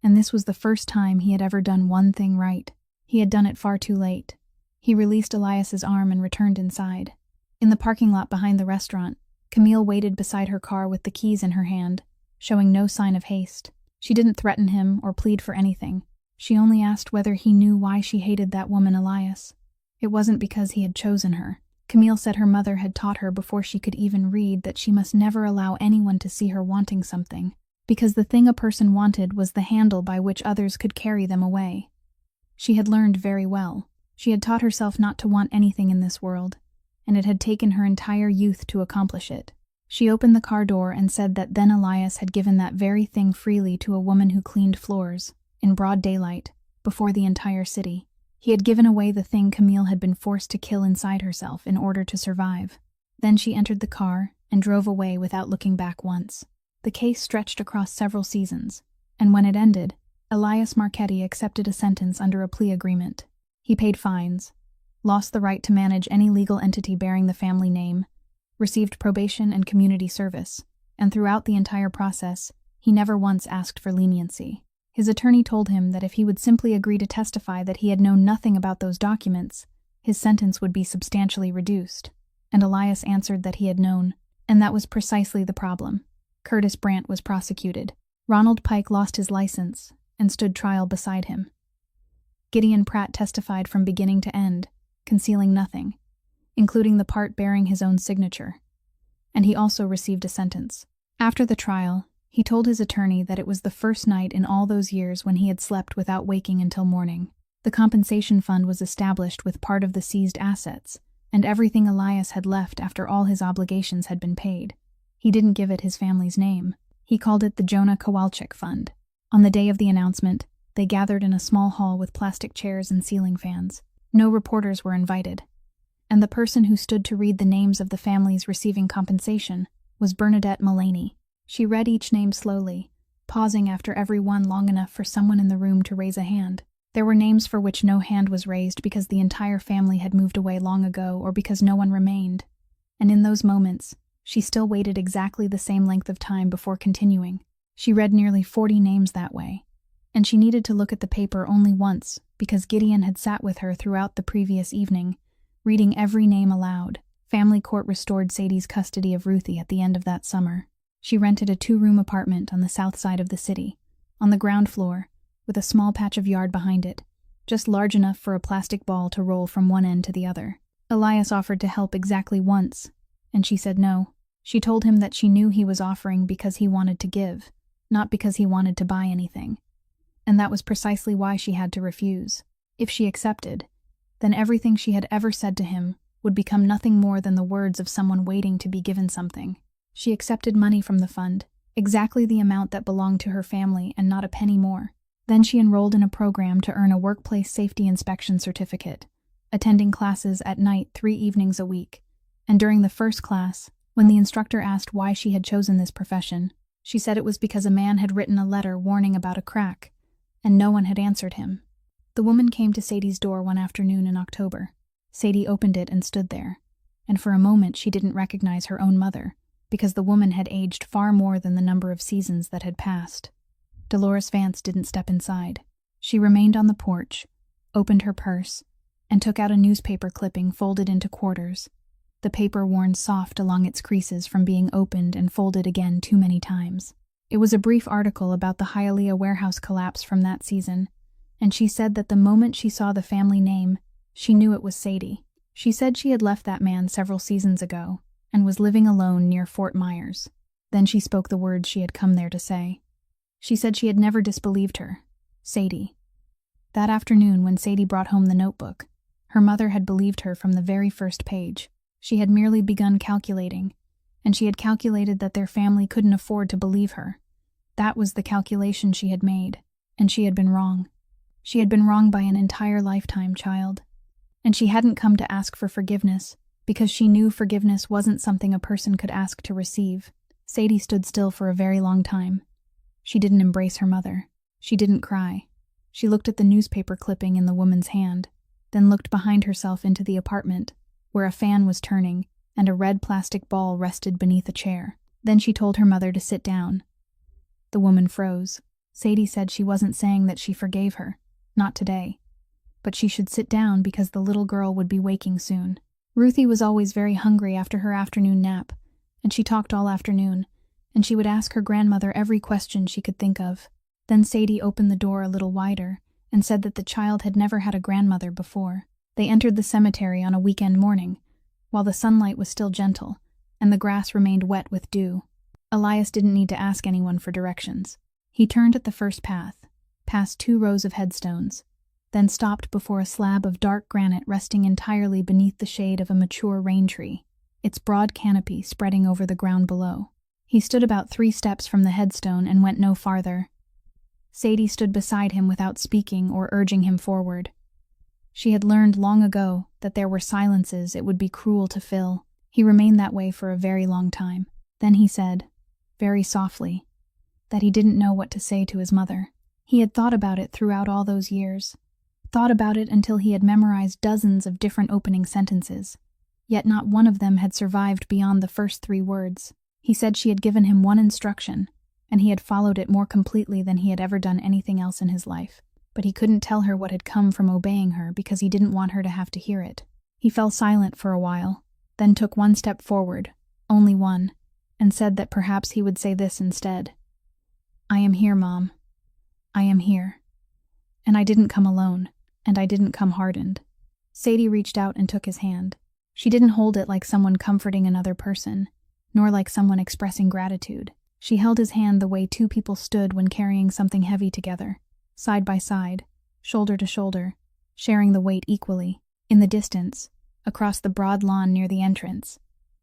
and this was the first time he had ever done one thing right. He had done it far too late. He released Elias's arm and returned inside. In the parking lot behind the restaurant, Camille waited beside her car with the keys in her hand, showing no sign of haste. She didn't threaten him or plead for anything. She only asked whether he knew why she hated that woman Elias. It wasn't because he had chosen her. Camille said her mother had taught her before she could even read that she must never allow anyone to see her wanting something, because the thing a person wanted was the handle by which others could carry them away. She had learned very well. She had taught herself not to want anything in this world, and it had taken her entire youth to accomplish it. She opened the car door and said that then Elias had given that very thing freely to a woman who cleaned floors, in broad daylight, before the entire city. He had given away the thing Camille had been forced to kill inside herself in order to survive. Then she entered the car and drove away without looking back once. The case stretched across several seasons, and when it ended, Elias Marchetti accepted a sentence under a plea agreement. He paid fines, lost the right to manage any legal entity bearing the family name, received probation and community service, and throughout the entire process, he never once asked for leniency. His attorney told him that if he would simply agree to testify that he had known nothing about those documents, his sentence would be substantially reduced. And Elias answered that he had known, and that was precisely the problem. Curtis Brandt was prosecuted. Ronald Pike lost his license and stood trial beside him. Gideon Pratt testified from beginning to end, concealing nothing, including the part bearing his own signature. And he also received a sentence. After the trial, he told his attorney that it was the first night in all those years when he had slept without waking until morning. The compensation fund was established with part of the seized assets, and everything Elias had left after all his obligations had been paid. He didn't give it his family's name. He called it the Jonah Kowalczyk Fund. On the day of the announcement, they gathered in a small hall with plastic chairs and ceiling fans. No reporters were invited. And the person who stood to read the names of the families receiving compensation was Bernadette Mullaney. She read each name slowly, pausing after every one long enough for someone in the room to raise a hand. There were names for which no hand was raised because the entire family had moved away long ago or because no one remained. And in those moments, she still waited exactly the same length of time before continuing. She read nearly 40 names that way. And she needed to look at the paper only once because Gideon had sat with her throughout the previous evening, reading every name aloud. Family court restored Sadie's custody of Ruthie at the end of that summer. She rented a 2-room apartment on the south side of the city, on the ground floor, with a small patch of yard behind it, just large enough for a plastic ball to roll from one end to the other. Elias offered to help exactly once, and she said no. She told him that she knew he was offering because he wanted to give, not because he wanted to buy anything. And that was precisely why she had to refuse. If she accepted, then everything she had ever said to him would become nothing more than the words of someone waiting to be given something. She accepted money from the fund, exactly the amount that belonged to her family and not a penny more. Then she enrolled in a program to earn a workplace safety inspection certificate, attending classes at night 3 evenings a week. And during the first class, when the instructor asked why she had chosen this profession, she said it was because a man had written a letter warning about a crack, and no one had answered him. The woman came to Sadie's door one afternoon in October. Sadie opened it and stood there, and for a moment she didn't recognize her own mother, because the woman had aged far more than the number of seasons that had passed. Dolores Vance didn't step inside. She remained on the porch, opened her purse, and took out a newspaper clipping folded into quarters, the paper worn soft along its creases from being opened and folded again too many times. It was a brief article about the Hialeah warehouse collapse from that season, and she said that the moment she saw the family name, she knew it was Sadie. She said she had left that man several seasons ago and was living alone near Fort Myers. Then she spoke the words she had come there to say. She said she had never disbelieved her. Sadie. That afternoon when Sadie brought home the notebook, her mother had believed her from the very first page. She had merely begun calculating, and she had calculated that their family couldn't afford to believe her. That was the calculation she had made, and she had been wrong. She had been wrong by an entire lifetime, child. And she hadn't come to ask for forgiveness, because she knew forgiveness wasn't something a person could ask to receive. Sadie stood still for a very long time. She didn't embrace her mother. She didn't cry. She looked at the newspaper clipping in the woman's hand, then looked behind herself into the apartment, where a fan was turning and a red plastic ball rested beneath a chair. Then she told her mother to sit down. The woman froze. Sadie said she wasn't saying that she forgave her, not today, but she should sit down because the little girl would be waking soon. Ruthie was always very hungry after her afternoon nap, and she talked all afternoon, and she would ask her grandmother every question she could think of. Then Sadie opened the door a little wider and said that the child had never had a grandmother before. They entered the cemetery on a weekend morning, while the sunlight was still gentle, and the grass remained wet with dew. Elias didn't need to ask anyone for directions. He turned at the first path, past 2 rows of headstones, then stopped before a slab of dark granite resting entirely beneath the shade of a mature rain tree, its broad canopy spreading over the ground below. He stood about 3 steps from the headstone and went no farther. Sadie stood beside him without speaking or urging him forward. She had learned long ago that there were silences it would be cruel to fill. He remained that way for a very long time. Then he said, very softly, that he didn't know what to say to his mother. He had thought about it throughout all those years, thought about it until he had memorized dozens of different opening sentences, yet not one of them had survived beyond the first 3 words. He said she had given him one instruction, and he had followed it more completely than he had ever done anything else in his life. But he couldn't tell her what had come from obeying her because he didn't want her to have to hear it. He fell silent for a while, then took 1 step forward, only one, and said that perhaps he would say this instead. I am here, Mom. I am here. And I didn't come alone, and I didn't come hardened. Sadie reached out and took his hand. She didn't hold it like someone comforting another person, nor like someone expressing gratitude. She held his hand the way 2 people stood when carrying something heavy together, side by side, shoulder to shoulder, sharing the weight equally. In the distance, across the broad lawn near the entrance,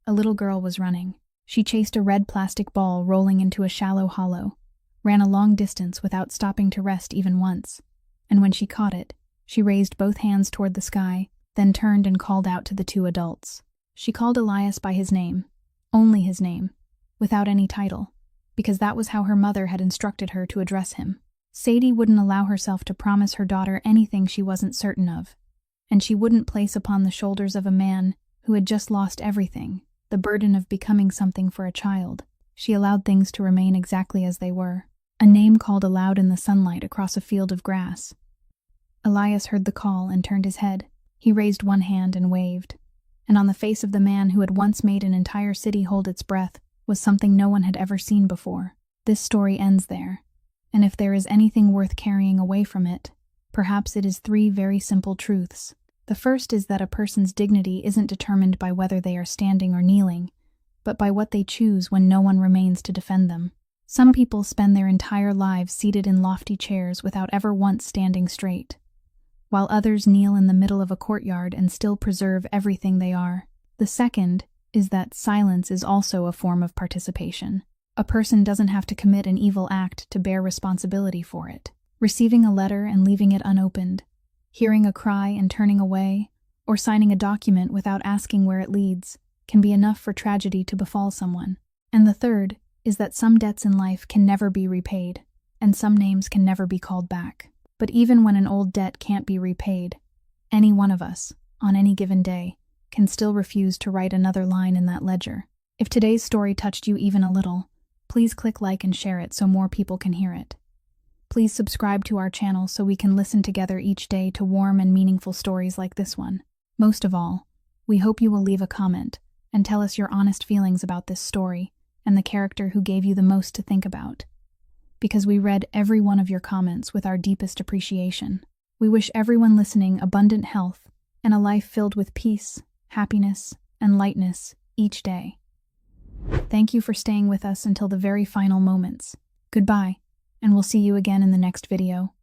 a little girl was running. She chased a red plastic ball rolling into a shallow hollow, ran a long distance without stopping to rest even once, and when she caught it, she raised both hands toward the sky, then turned and called out to the 2 adults. She called Elias by his name, only his name, without any title, because that was how her mother had instructed her to address him. Sadie wouldn't allow herself to promise her daughter anything she wasn't certain of, and she wouldn't place upon the shoulders of a man who had just lost everything the burden of becoming something for a child. She allowed things to remain exactly as they were. A name called aloud in the sunlight across a field of grass. Elias heard the call and turned his head. He raised one hand and waved, and on the face of the man who had once made an entire city hold its breath was something no one had ever seen before. This story ends there, and if there is anything worth carrying away from it, perhaps it is 3 very simple truths. The first is that a person's dignity isn't determined by whether they are standing or kneeling, but by what they choose when no one remains to defend them. Some people spend their entire lives seated in lofty chairs without ever once standing straight, while others kneel in the middle of a courtyard and still preserve everything they are. The second is that silence is also a form of participation. A person doesn't have to commit an evil act to bear responsibility for it. Receiving a letter and leaving it unopened, hearing a cry and turning away, or signing a document without asking where it leads, can be enough for tragedy to befall someone. And the third is that some debts in life can never be repaid, and some names can never be called back. But even when an old debt can't be repaid, any one of us, on any given day, can still refuse to write another line in that ledger. If today's story touched you even a little, please click like and share it so more people can hear it. Please subscribe to our channel so we can listen together each day to warm and meaningful stories like this one. Most of all, we hope you will leave a comment and tell us your honest feelings about this story and the character who gave you the most to think about. Because we read every one of your comments with our deepest appreciation. We wish everyone listening abundant health and a life filled with peace, happiness, and lightness each day. Thank you for staying with us until the very final moments. Goodbye, and we'll see you again in the next video.